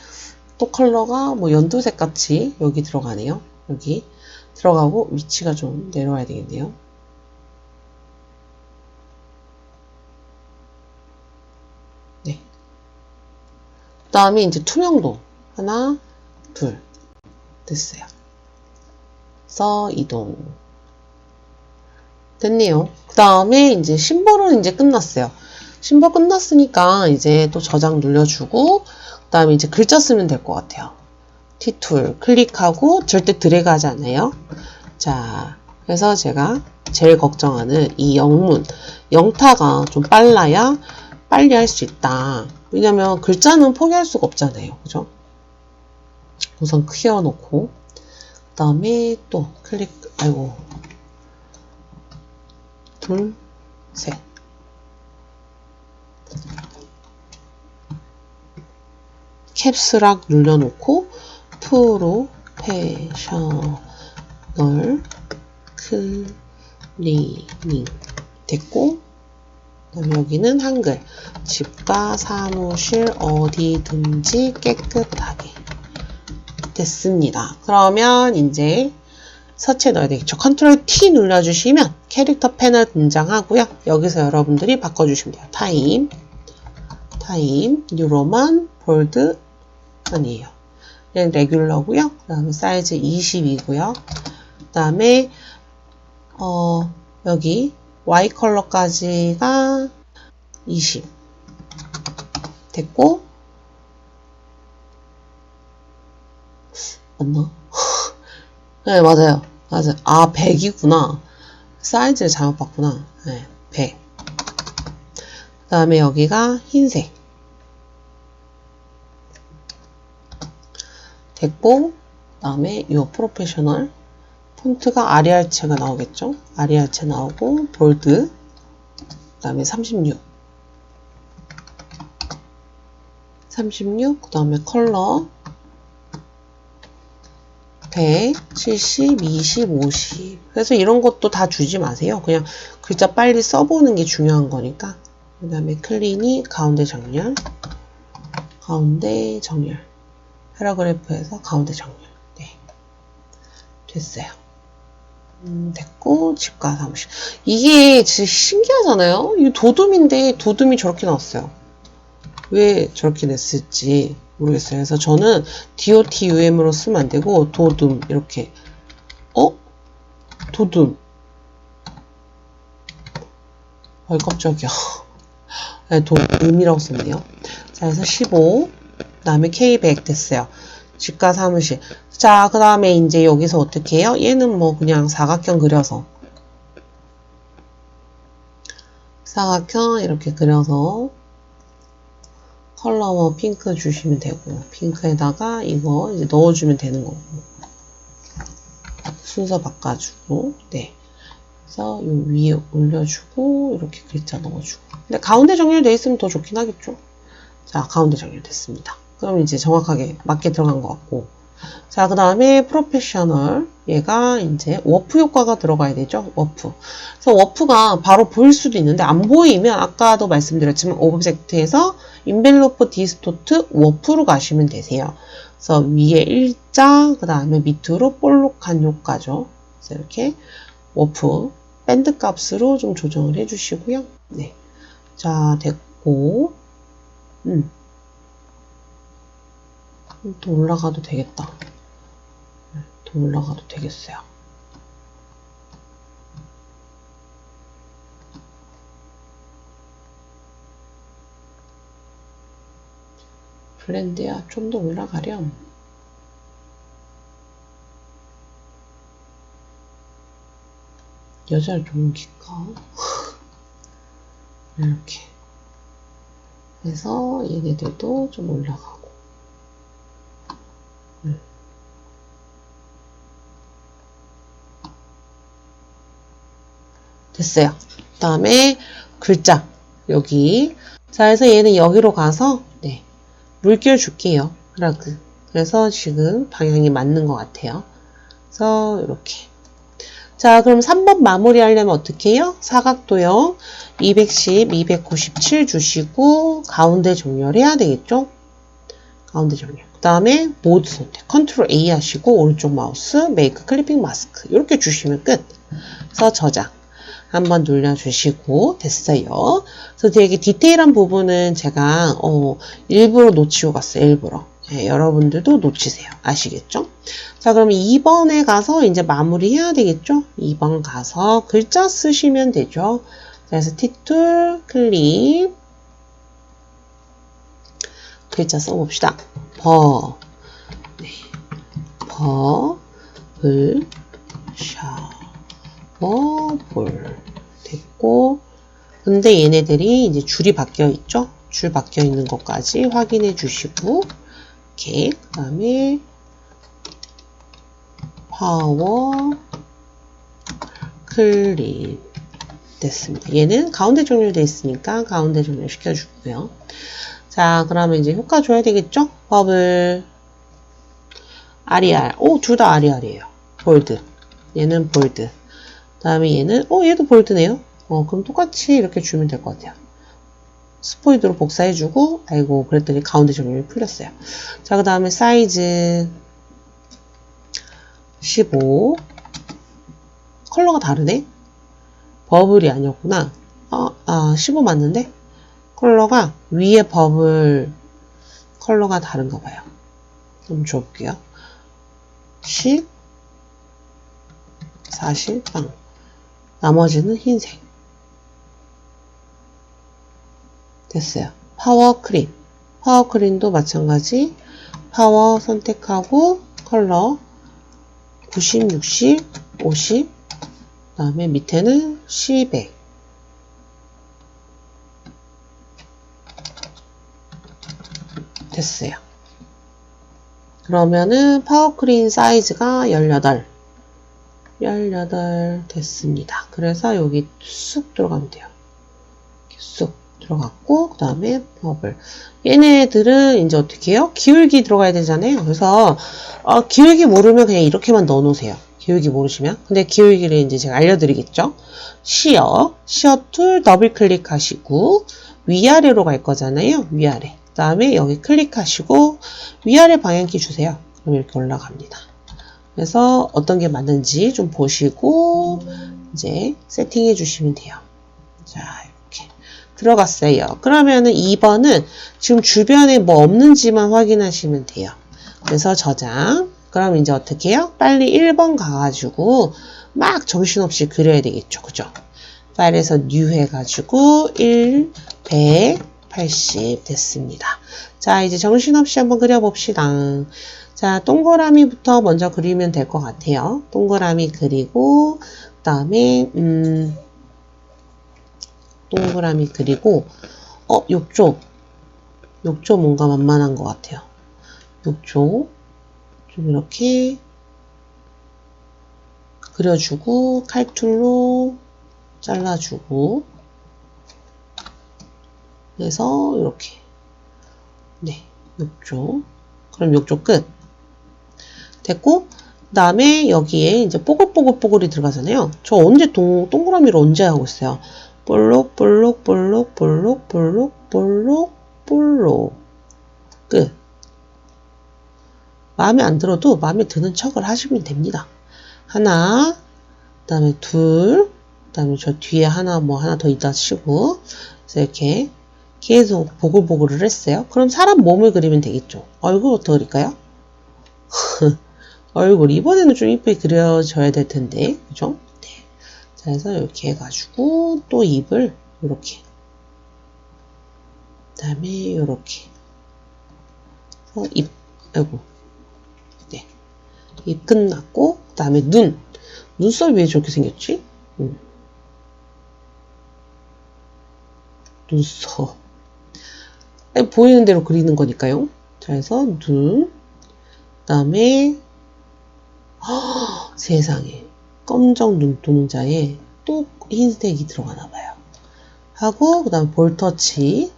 또 컬러가 뭐 연두색 같이 여기 들어가네요. 여기 들어가고 위치가 좀 내려와야 되겠네요. 네. 그 다음에 이제 투명도 하나 둘 됐어요. 그래서 이동 됐네요. 그 다음에 이제 심볼은 이제 끝났어요. 심볼 끝났으니까 이제 또 저장 눌러주고 그 다음에 이제 글자 쓰면 될 것 같아요. T툴 클릭하고 절대 드래그 하지 않아요. 자, 그래서 제가 제일 걱정하는 이 영문 영타가 좀 빨라야 빨리 할 수 있다. 왜냐면 글자는 포기할 수가 없잖아요. 그죠? 우선 키워놓고 그 다음에 또 클릭 둘, 셋. 캡스락 눌러놓고 프로페셔널 클리닝 됐고 그다음에 여기는 한글 집과 사무실 어디든지 깨끗하게 됐습니다. 그러면 이제 서체에 넣어야 되겠죠. 컨트롤 T 눌러주시면 캐릭터 패널 등장하고요. 여기서 여러분들이 바꿔주시면 돼요. 타임 타임, 뉴로만, 볼드 아니에요. 그냥 레귤러고요. 그 다음에 사이즈 20이고요. 그 다음에 여기 Y 컬러까지가 20 됐고, 맞나? 네, 맞아요. 맞아요. 아, 100이구나. 사이즈를 잘못 봤구나. 네, 100. 그 다음에 여기가 흰색. 됐고, 그 다음에 이 프로페셔널. 폰트가 아리알체가 나오겠죠? 아리알체 나오고, 볼드. 그 다음에 36. 36. 그 다음에 컬러. 100, 70, 20, 50. 그래서 이런 것도 다 주지 마세요. 그냥 글자 빨리 써보는 게 중요한 거니까. 그 다음에 클린이 가운데 정렬. 가운데 정렬. 패러그래프에서 가운데 정렬. 네. 됐어요. 됐고, 집과 사무실. 이게 진짜 신기하잖아요? 이거 도둠인데, 도둠이 저렇게 나왔어요. 왜 저렇게 냈을지 모르겠어요. 그래서 저는 DOTUM으로 쓰면 안 되고, 도둠, 이렇게. 도둠. 어이, 깜짝이야. 네, 도둠이라고 썼네요. 자, 그래서 15. 그 다음에 K100 됐어요. 집과 사무실. 자, 그 다음에 이제 여기서 어떻게 해요? 얘는 뭐 그냥 사각형 그려서. 사각형 이렇게 그려서 컬러 뭐 핑크 주시면 되고, 핑크에다가 이거 이제 넣어주면 되는 거고. 순서 바꿔주고, 네. 그래서 요 위에 올려주고, 이렇게 글자 넣어주고. 근데 가운데 정렬되어 있으면 더 좋긴 하겠죠? 자, 가운데 정렬됐습니다. 그럼 이제 정확하게 맞게 들어간 것 같고. 자, 그 다음에 프로페셔널. 얘가 이제 워프 효과가 들어가야 되죠? 워프. 그래서 워프가 바로 보일 수도 있는데 안 보이면 아까도 말씀드렸지만 오브젝트에서 인벨로프 디스토트 워프로 가시면 되세요. 그래서 위에 일자, 그 다음에 밑으로 볼록한 효과죠. 그래서 이렇게 워프 밴드 값으로 좀 조정을 해주시고요. 네. 자, 됐고. 더 올라가도 되겠다. 더 올라가도 되겠어요. 블렌드야, 좀 더 올라가렴. 여자를 좀 옮길까? 이렇게. 그래서 얘네들도 좀 올라가고. 됐어요. 그 다음에 글자 여기. 자, 그래서 얘는 여기로 가서 네, 물결 줄게요. 흐라그. 그래서 지금 방향이 맞는 것 같아요. 그래서 이렇게. 자, 그럼 3번 마무리 하려면 어떻게 해요? 사각도형 210, 297 주시고 가운데 정렬해야 되겠죠? 가운데 정렬. 그 다음에 모드 선택. 컨트롤 A 하시고 오른쪽 마우스 메이크 클리핑 마스크 이렇게 주시면 끝. 그래서 저장. 한번 눌러주시고 됐어요. 그래서 되게 디테일한 부분은 제가 일부러 놓치고 갔어요. 일부러. 네, 여러분들도 놓치세요. 아시겠죠? 자, 그러면 2번에 가서 이제 마무리 해야 되겠죠? 2번 가서 글자 쓰시면 되죠. 그래서 티툴 클립 글자 써봅시다. 네, 불, 볼 됐고, 근데 얘네들이 이제 줄이 바뀌어 있죠? 줄 바뀌어 있는 것까지 확인해 주시고, 이렇게, 그 다음에 파워 클립 됐습니다. 얘는 가운데 정렬되어 있으니까 가운데 정렬 시켜주고요. 자, 그러면 이제 효과 줘야 되겠죠? 버블, 아리알. 둘 다 아리알이에요. 볼드. 얘는 볼드. 그 다음에 얘는, 얘도 볼드네요. 그럼 똑같이 이렇게 주면 될 것 같아요. 스포이드로 복사해주고, 아이고, 그랬더니 가운데 정렬이 풀렸어요. 자, 그 다음에 사이즈 15. 컬러가 다르네? 버블이 아니었구나. 15 맞는데? 컬러가 위에 버블 컬러가 다른가 봐요. 좀 줘볼게요. 10, 40, 빵. 나머지는 흰색. 됐어요. 파워 크림. 파워 크림도 마찬가지. 파워 선택하고 컬러 90, 60, 50. 그 다음에 밑에는 10에 됐어요. 그러면은 파워크림 사이즈가 18 됐습니다. 그래서 여기 쑥 들어가면 돼요. 이렇게 쑥 들어갔고 그 다음에 버블. 얘네들은 이제 어떻게 해요? 기울기 들어가야 되잖아요. 그래서 기울기 모르면 그냥 이렇게만 넣어 놓으세요. 기울기 모르시면. 근데 기울기를 이제 제가 알려드리겠죠. 시어 툴 더블 클릭하시고 위아래로 갈 거잖아요. 위아래. 그 다음에 여기 클릭하시고 위아래 방향키 주세요. 그럼 이렇게 올라갑니다. 그래서 어떤 게 맞는지 좀 보시고 이제 세팅해 주시면 돼요. 자, 이렇게 들어갔어요. 그러면은 2번은 지금 주변에 뭐 없는지만 확인하시면 돼요. 그래서 저장. 그럼 이제 어떻게 해요? 빨리 1번 가가지고 막 정신없이 그려야 되겠죠. 그죠? 파일에서 new 해가지고 180 됐습니다. 자, 이제 정신없이 한번 그려봅시다. 자, 동그라미부터 먼저 그리면 될 것 같아요. 동그라미 그리고 그 다음에 동그라미 그리고 욕조 뭔가 만만한 것 같아요. 욕조 좀 이렇게 그려주고 칼툴로 잘라주고 그래서 이렇게 네 욕조 그럼 욕조 끝 됐고 그 다음에 여기에 이제 뽀글뽀글뽀글이 들어가잖아요. 저 언제 동그라미를 언제 하고 있어요? 볼록 끝. 마음에 안 들어도 마음에 드는 척을 하시면 됩니다. 하나, 그 다음에 둘, 그 다음에 저 뒤에 하나 더 있다 치고 그래서 이렇게 계속 보글보글을 했어요. 그럼 사람 몸을 그리면 되겠죠. 얼굴 어떻게 그릴까요? 얼굴 이번에는 좀 이쁘게 그려져야 될 텐데 그죠? 네. 자, 그래서 이렇게 해가지고 또 입을 이렇게 그 다음에 이렇게 입 아이고 네. 입 끝났고 그 다음에 눈썹이 왜 저렇게 생겼지? 눈썹 보이는 대로 그리는 거니까요. 자, 그래서 그 다음에 세상에 검정 눈동자에 또 흰색이 들어가나 봐요. 하고 그 다음에 볼터치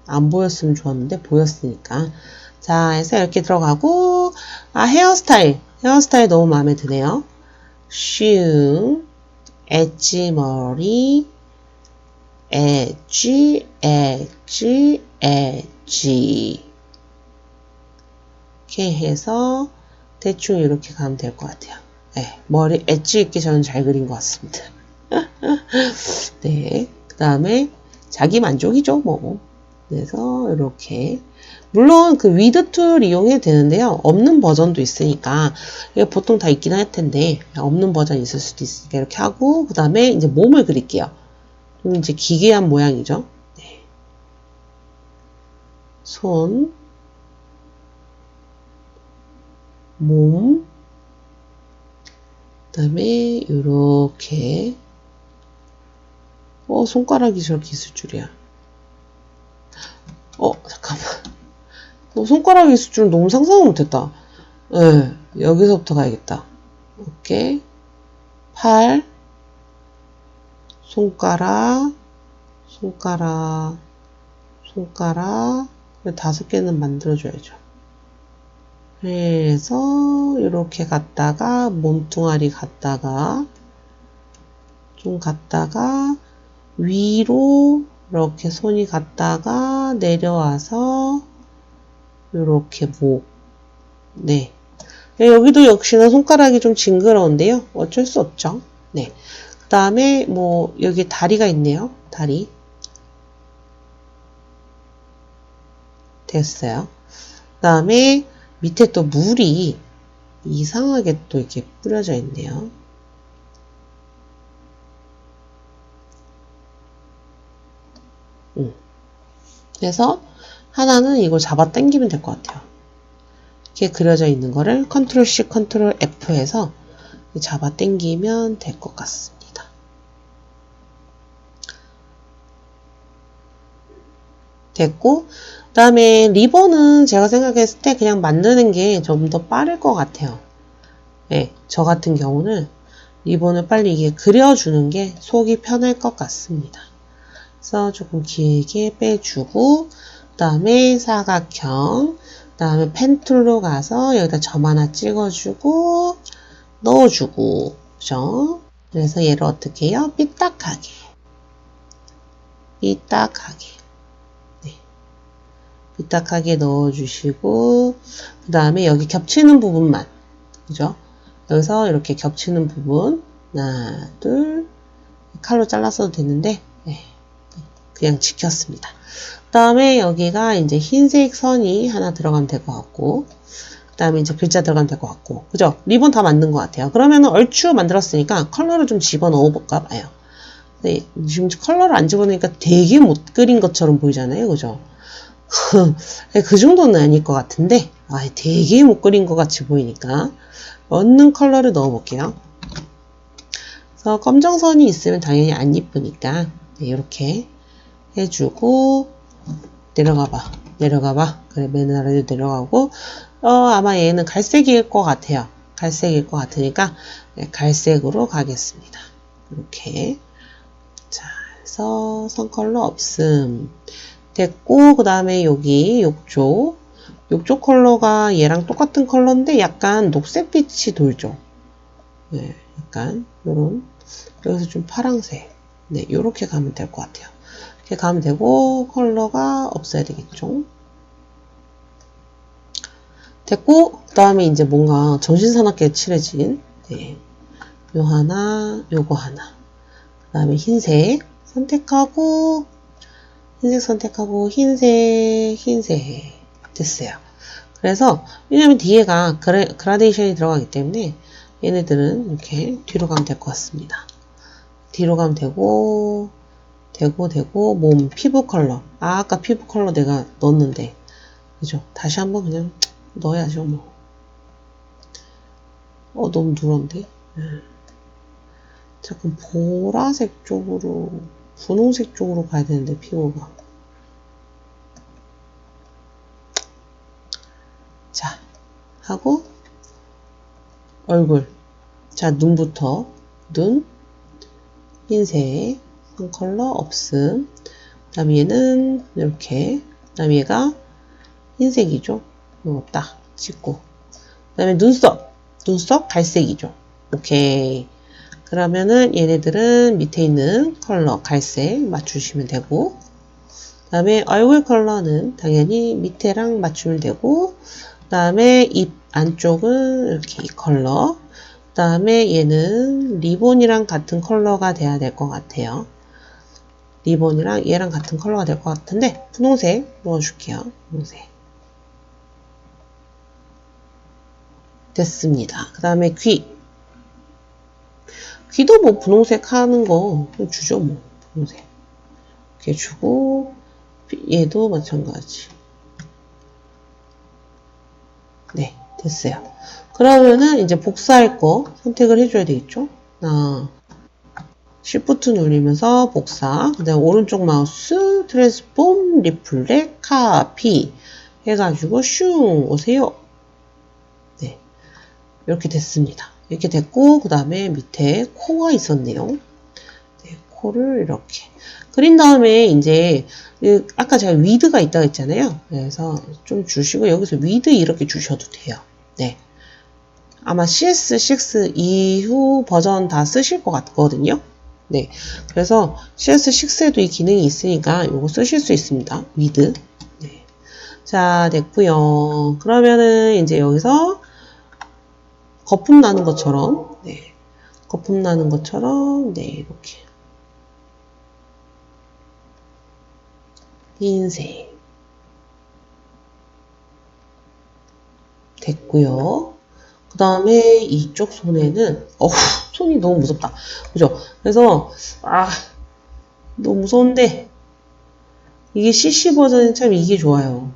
안 보였으면 좋았는데 보였으니까 자 해서 이렇게 들어가고 헤어스타일 너무 마음에 드네요. 슝 엣지 머리 엣지 이렇게 해서 대충 이렇게 가면 될 것 같아요. 네, 머리 엣지 있게 저는 잘 그린 것 같습니다. 네, 그 다음에 자기 만족이죠, 뭐. 그래서 이렇게 물론 그 위드 툴 이용해도 되는데요. 없는 버전도 있으니까 이게 보통 다 있긴 할 텐데 없는 버전 있을 수도 있으니까 이렇게 하고 그 다음에 이제 몸을 그릴게요. 좀 이제 기괴한 모양이죠. 네. 손, 몸, 그 다음에 이렇게 손가락이 저렇게 있을 줄이야. 잠깐만. 손가락이 있을 줄은 너무 상상을 못했다. 네, 여기서부터 가야겠다. 오케이. 팔, 손가락, 5개는 만들어줘야죠. 그래서 이렇게 갔다가 몸뚱아리 갔다가 좀 갔다가 위로 이렇게 손이 갔다가 내려와서 이렇게 목. 네. 여기도 역시나 손가락이 좀 징그러운데요. 어쩔 수 없죠. 네. 그 다음에 여기 다리가 있네요. 다리. 됐어요. 그 다음에 밑에 또 물이 이상하게 또 이렇게 뿌려져 있네요. 그래서 하나는 이걸 잡아 당기면 될 것 같아요. 이렇게 그려져 있는 거를 컨트롤 C, 컨트롤 F 해서 잡아 당기면 될 것 같습니다. 됐고, 그 다음에 리본은 제가 생각했을 때 그냥 만드는 게 좀 더 빠를 것 같아요. 네, 저 같은 경우는 리본을 빨리 이게 그려주는 게 속이 편할 것 같습니다. 그래서 조금 길게 빼주고, 그 다음에 사각형, 그 다음에 펜 툴로 가서 여기다 점 하나 찍어주고, 넣어주고, 그죠? 그래서 얘를 어떻게 해요? 삐딱하게. 네. 삐딱하게 넣어주시고, 그 다음에 여기 겹치는 부분만, 그죠? 여기서 이렇게 겹치는 부분, 하나, 둘, 칼로 잘랐어도 되는데, 네. 그냥 지켰습니다. 그 다음에 여기가 이제 흰색 선이 하나 들어가면 될 것 같고, 그 다음에 이제 글자 들어가면 될 것 같고, 그죠? 리본 다 만든 것 같아요. 그러면 얼추 만들었으니까 컬러를 좀 집어넣어 볼까 봐요. 네, 지금 컬러를 안 집어넣으니까 되게 못 그린 것처럼 보이잖아요. 그죠? 그 정도는 아닐 것 같은데, 되게 못 그린 것 같이 보이니까, 얻는 컬러를 넣어 볼게요. 그래서 검정선이 있으면 당연히 안 이쁘니까, 네, 이렇게 해주고, 내려가봐. 그래, 맨 아래로 내려가고, 아마 얘는 갈색일 것 같아요. 갈색일 것 같으니까, 네, 갈색으로 가겠습니다. 이렇게. 자, 그래서 선 컬러 없음. 됐고, 그 다음에 여기 욕조 컬러가 얘랑 똑같은 컬러인데 약간 녹색빛이 돌죠. 네, 약간 요런 여기서 좀 파랑색. 네, 요렇게 가면 될 것 같아요. 이렇게 가면 되고 컬러가 없어야 되겠죠. 됐고, 그 다음에 이제 뭔가 정신사납게 칠해진 네, 요 하나, 요거 하나. 그 다음에 흰색 선택하고 흰색 됐어요. 그래서 왜냐면 뒤에가 그라데이션이 들어가기 때문에 얘네들은 이렇게 뒤로 가면 될 것 같습니다. 뒤로 가면 되고 몸 피부 컬러. 아까 피부 컬러 내가 넣었는데 그죠? 다시 한번 그냥 넣어야죠 뭐. 너무 누런데? 잠깐 보라색 쪽으로 분홍색 쪽으로 가야 되는데 피부가. 자, 하고 얼굴. 자, 눈부터 눈 흰색 한 컬러 없음. 그 다음에 얘는 이렇게. 그 다음에 얘가 흰색이죠. 이거 딱 찍고. 그 다음에 눈썹 갈색이죠. 오케이. 그러면은 얘네들은 밑에 있는 컬러 갈색 맞추시면 되고, 그 다음에 얼굴 컬러는 당연히 밑에랑 맞추면 되고, 그 다음에 입 안쪽은 이렇게 이 컬러, 그 다음에 얘는 리본이랑 같은 컬러가 돼야 될 것 같아요. 리본이랑 얘랑 같은 컬러가 될 것 같은데 분홍색 넣어줄게요. 분홍색 됐습니다. 그 다음에 귀도 뭐 분홍색 하는 거 주죠. 뭐 분홍색 이렇게 주고 얘도 마찬가지. 네, 됐어요. 그러면은 이제 복사할 거 선택을 해줘야 되겠죠. Shift 누르면서 복사. 그 다음에 오른쪽 마우스 트랜스폼 리플렉 카피 해가지고 슝 오세요. 네, 이렇게 됐습니다. 이렇게 됐고 그 다음에 밑에 코가 있었네요. 네, 코를 이렇게 그린 다음에 이제 아까 제가 위드가 있다고 했잖아요. 그래서 좀 주시고 여기서 위드 이렇게 주셔도 돼요. 네, 아마 CS6 이후 버전 다 쓰실 것 같거든요. 네, 그래서 CS6에도 이 기능이 있으니까 이거 쓰실 수 있습니다. 위드. 네. 자, 됐고요. 그러면은 이제 여기서 거품 나는 것처럼, 네, 거품 나는 것처럼, 네, 이렇게 흰색. 됐고요. 그 다음에 이쪽 손에는 손이 너무 무섭다. 그죠? 그래서 너무 무서운데 이게 CC 버전은 참 이게 좋아요.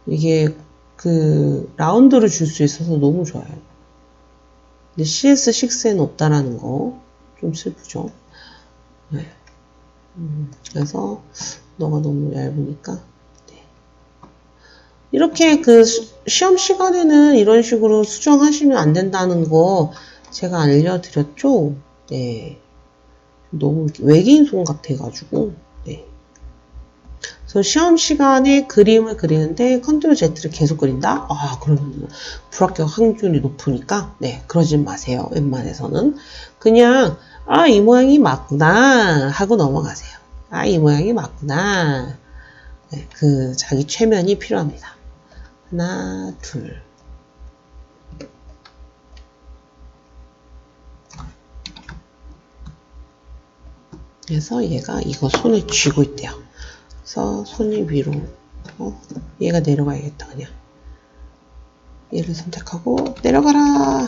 이게 라운드를 줄 수 있어서 너무 좋아요. 근데 CS6에는 없다라는 거 좀 슬프죠. 네. 그래서 너가 너무 얇으니까 네. 이렇게 시험 시간에는 이런 식으로 수정하시면 안 된다는 거 제가 알려드렸죠. 네. 너무 외계인 손 같아가지고 네. 그래서 시험 시간에 그림을 그리는데 컨트롤 Z를 계속 그린다? 그러면 불합격 확률이 높으니까 네, 그러진 마세요. 웬만해서는 그냥 이 모양이 맞구나 하고 넘어가세요. 이 모양이 맞구나. 네, 자기 최면이 필요합니다. 하나, 둘. 그래서 얘가 이거 손에 쥐고 있대요. 그래서 손이 위로, 얘가 내려가야겠다, 그냥. 얘를 선택하고, 내려가라!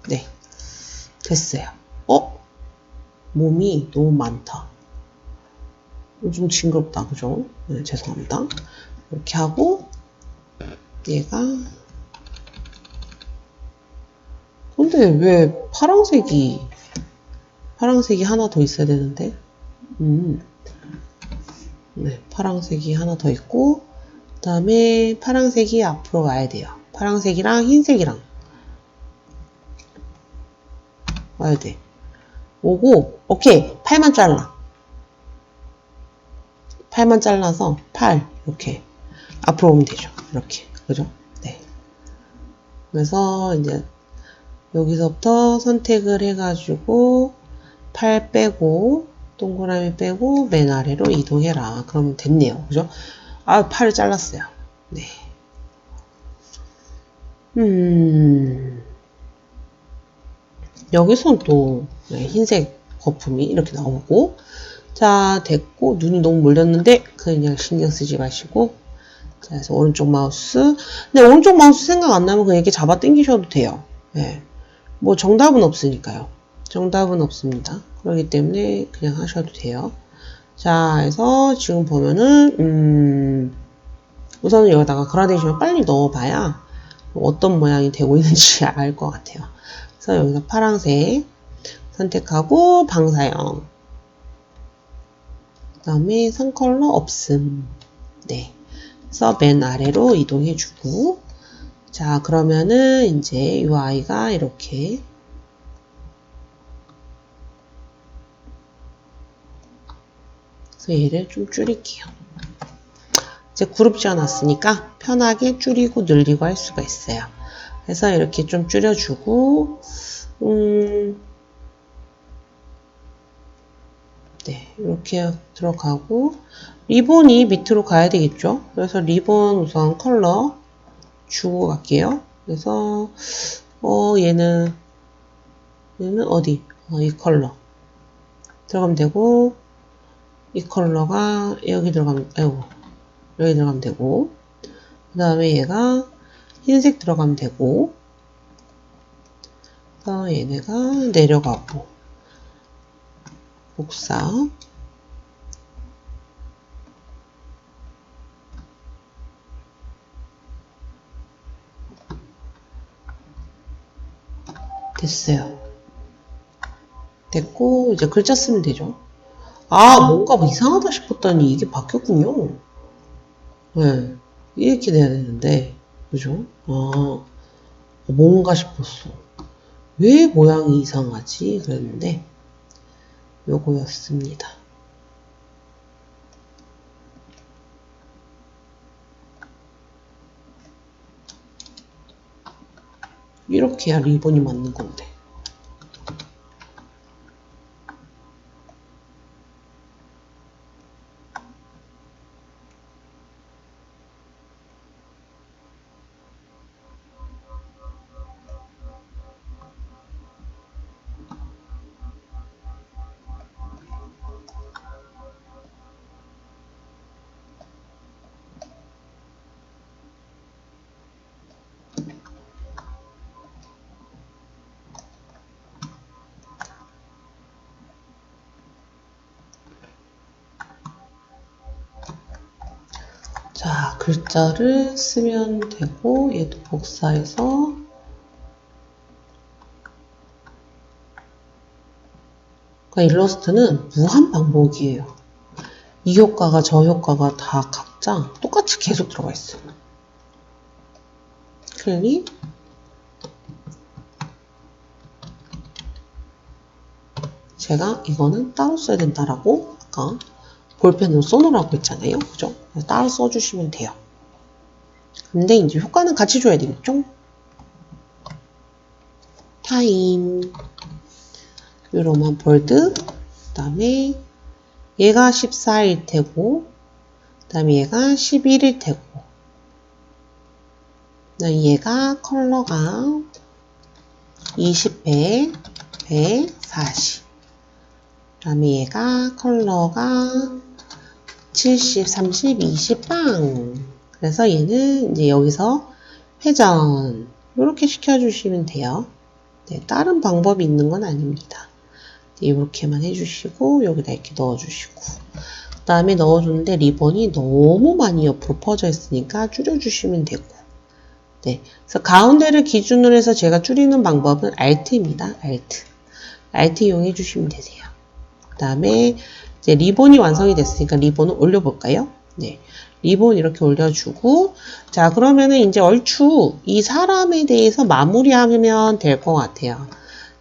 네. 됐어요. 몸이 너무 많다. 좀 징그럽다, 그죠? 네, 죄송합니다. 이렇게 하고, 얘가, 근데 왜 파란색이 하나 더 있어야 되는데? 네, 파란색이 하나 더 있고, 그 다음에 파란색이 앞으로 와야 돼요. 파란색이랑 흰색이랑 와야 돼. 오고, 오케이. 팔만 잘라. 팔만 잘라서 이렇게 앞으로 오면 되죠. 이렇게. 그죠? 네. 그래서 이제 여기서부터 선택을 해가지고 팔 빼고 동그라미 빼고 맨 아래로 이동해라. 그러면 됐네요. 그죠? 팔을 잘랐어요. 네. 여기선 또 흰색 거품이 이렇게 나오고 자 됐고 눈이 너무 몰렸는데 그냥 신경 쓰지 마시고 자 그래서 오른쪽 마우스 근데 오른쪽 마우스 생각 안 나면 그냥 이렇게 잡아 당기셔도 돼요. 네. 뭐 정답은 없으니까요. 정답은 없습니다. 그렇기 때문에 그냥 하셔도 돼요. 자 해서 지금 보면은 우선은 여기다가 그라데이션을 빨리 넣어봐야 어떤 모양이 되고 있는지 알 것 같아요. 그래서 여기서 파란색 선택하고 방사형 그 다음에 선컬러 없음 네 그래서 맨 아래로 이동해주고 자 그러면은 이제 이 아이가 이렇게 그래서 얘를 좀 줄일게요. 이제 그룹 지어놨으니까 편하게 줄이고 늘리고 할 수가 있어요. 그래서 이렇게 좀 줄여주고 네, 이렇게 들어가고 리본이 밑으로 가야 되겠죠. 그래서 리본 우선 컬러 주고 갈게요. 그래서 얘는 어디? 이 컬러 들어가면 되고 이 컬러가 여기 들어가면 여기 들어가면 되고 그 다음에 얘가 흰색 들어가면 되고 그래서 얘네가 내려가고 복사 됐어요. 됐고 이제 글자 쓰면 되죠. 뭔가 뭐 이상하다 싶었더니 이게 바뀌었군요. 네, 이렇게 돼야 되는데 그죠? 뭔가 싶었어. 왜 모양이 이상하지? 그랬는데 요거였습니다. 이렇게 해야 리본이 맞는 건데. 자, 글자를 쓰면 되고, 얘도 복사해서, 그러니까 일러스트는 무한 반복이에요. 이 효과가 저 효과가 다 각자 똑같이 계속 들어가 있어요. 클릭. 제가 이거는 따로 써야 된다라고 아까 볼펜으로 써놓으라고 했잖아요. 그죠? 따로 써주시면 돼요. 근데 이제 효과는 같이 줘야 되겠죠? 타임. 요로만 볼드. 그 다음에 얘가 14일 테고, 그 다음에 얘가 11일 테고, 그 다음에 얘가 컬러가 20배, 140. 그 다음에 얘가 컬러가 70, 30, 20, 빵. 그래서 얘는 이제 여기서 회전. 이렇게 시켜주시면 돼요. 네, 다른 방법이 있는 건 아닙니다. 이렇게만 해주시고, 여기다 이렇게 넣어주시고. 그 다음에 넣어줬는데 리본이 너무 많이 옆으로 퍼져 있으니까 줄여주시면 되고. 네. 그래서 가운데를 기준으로 해서 제가 줄이는 방법은 Alt입니다. Alt 이용해 주시면 되세요. 그 다음에 이제 리본이 완성이 됐으니까 리본을 올려볼까요? 네. 리본 이렇게 올려주고, 자, 그러면은 이제 얼추 이 사람에 대해서 마무리하면 될 것 같아요.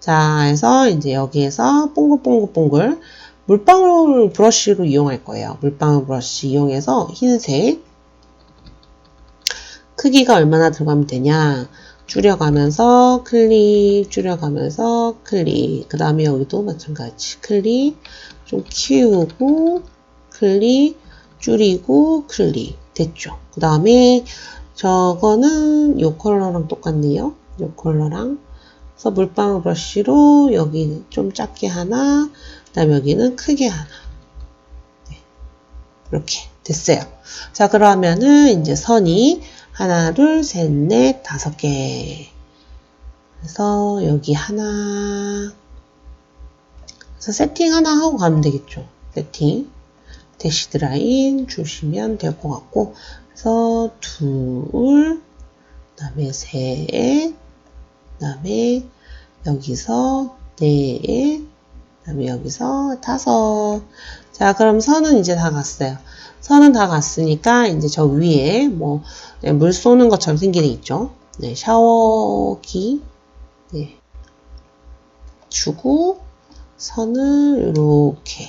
자, 해서 이제 여기에서 뽕글뽕글뽕글 물방울 브러쉬로 이용할 거예요. 물방울 브러쉬 이용해서 흰색 크기가 얼마나 들어가면 되냐, 줄여가면서 클릭, 줄여가면서 클릭, 그 다음에 여기도 마찬가지 클릭, 좀 키우고 클릭, 줄이고 클릭. 됐죠? 그 다음에 저거는 이 컬러랑 똑같네요. 이 컬러랑. 그래서 물방울 브러쉬로 여기 좀 작게 하나, 그 다음에 여기는 크게 하나. 네. 이렇게 됐어요. 자, 그러면은 이제 선이 하나, 둘, 셋, 넷, 5개. 그래서 여기 하나. 그래서 세팅 하나 하고 가면 되겠죠. 세팅. 대시드 라인 주시면 될 것 같고. 그래서 둘, 그 다음에 셋, 그 다음에 여기서 넷, 그 다음에 여기서 5. 자, 그럼 선은 이제 다 갔어요. 선은 다 갔으니까 이제 저 위에 뭐 물 쏘는 것처럼 생긴 게 있죠. 네, 샤워기 네, 주고 선을 이렇게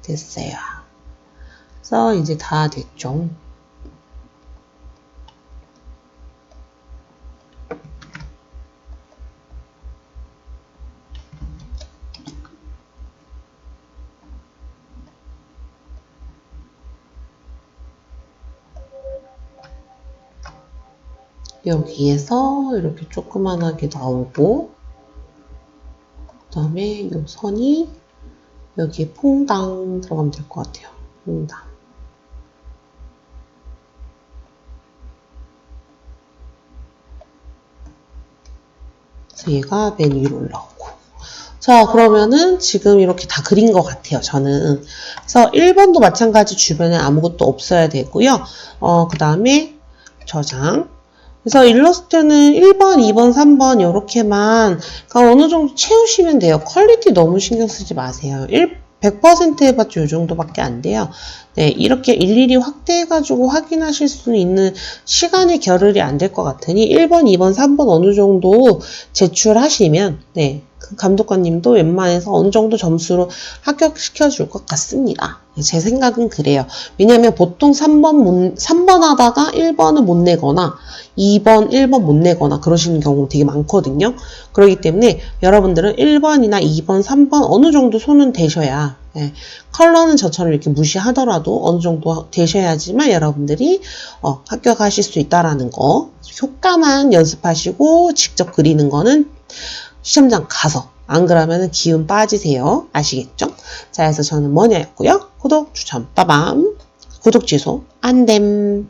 됐어요. 그래서 이제 다 됐죠. 여기에서 이렇게 조그만하게 나오고, 그 다음에 이 선이 여기에 퐁당 들어가면 될 것 같아요. 퐁당. 그래서 얘가 맨 위로 올라오고. 자, 그러면은 지금 이렇게 다 그린 것 같아요, 저는. 그래서 1번도 마찬가지 주변에 아무것도 없어야 되고요. 그 다음에 저장. 그래서 일러스트는 1번, 2번, 3번 이렇게만 그러니까 어느 정도 채우시면 돼요. 퀄리티 너무 신경 쓰지 마세요. 100% 해봤자 이 정도밖에 안 돼요. 네, 이렇게 일일이 확대해가지고 확인하실 수 있는 시간의 겨를이 안 될 것 같으니 1번, 2번, 3번 어느 정도 제출하시면 네, 그 감독관님도 웬만해서 어느 정도 점수로 합격시켜 줄 것 같습니다. 제 생각은 그래요. 왜냐하면 보통 3번 하다가 1번은 못 내거나 2번, 1번 못 내거나 그러시는 경우 되게 많거든요. 그렇기 때문에 여러분들은 1번이나 2번, 3번 어느 정도 손은 대셔야 예, 컬러는 저처럼 이렇게 무시하더라도 어느 정도 되셔야지만 여러분들이 합격하실 수 있다라는 거. 효과만 연습하시고 직접 그리는 거는 시험장 가서 안 그러면 기운 빠지세요. 아시겠죠? 자, 그래서 저는 뭐냐였고요. 구독, 추천, 빠밤. 구독 취소 안됨.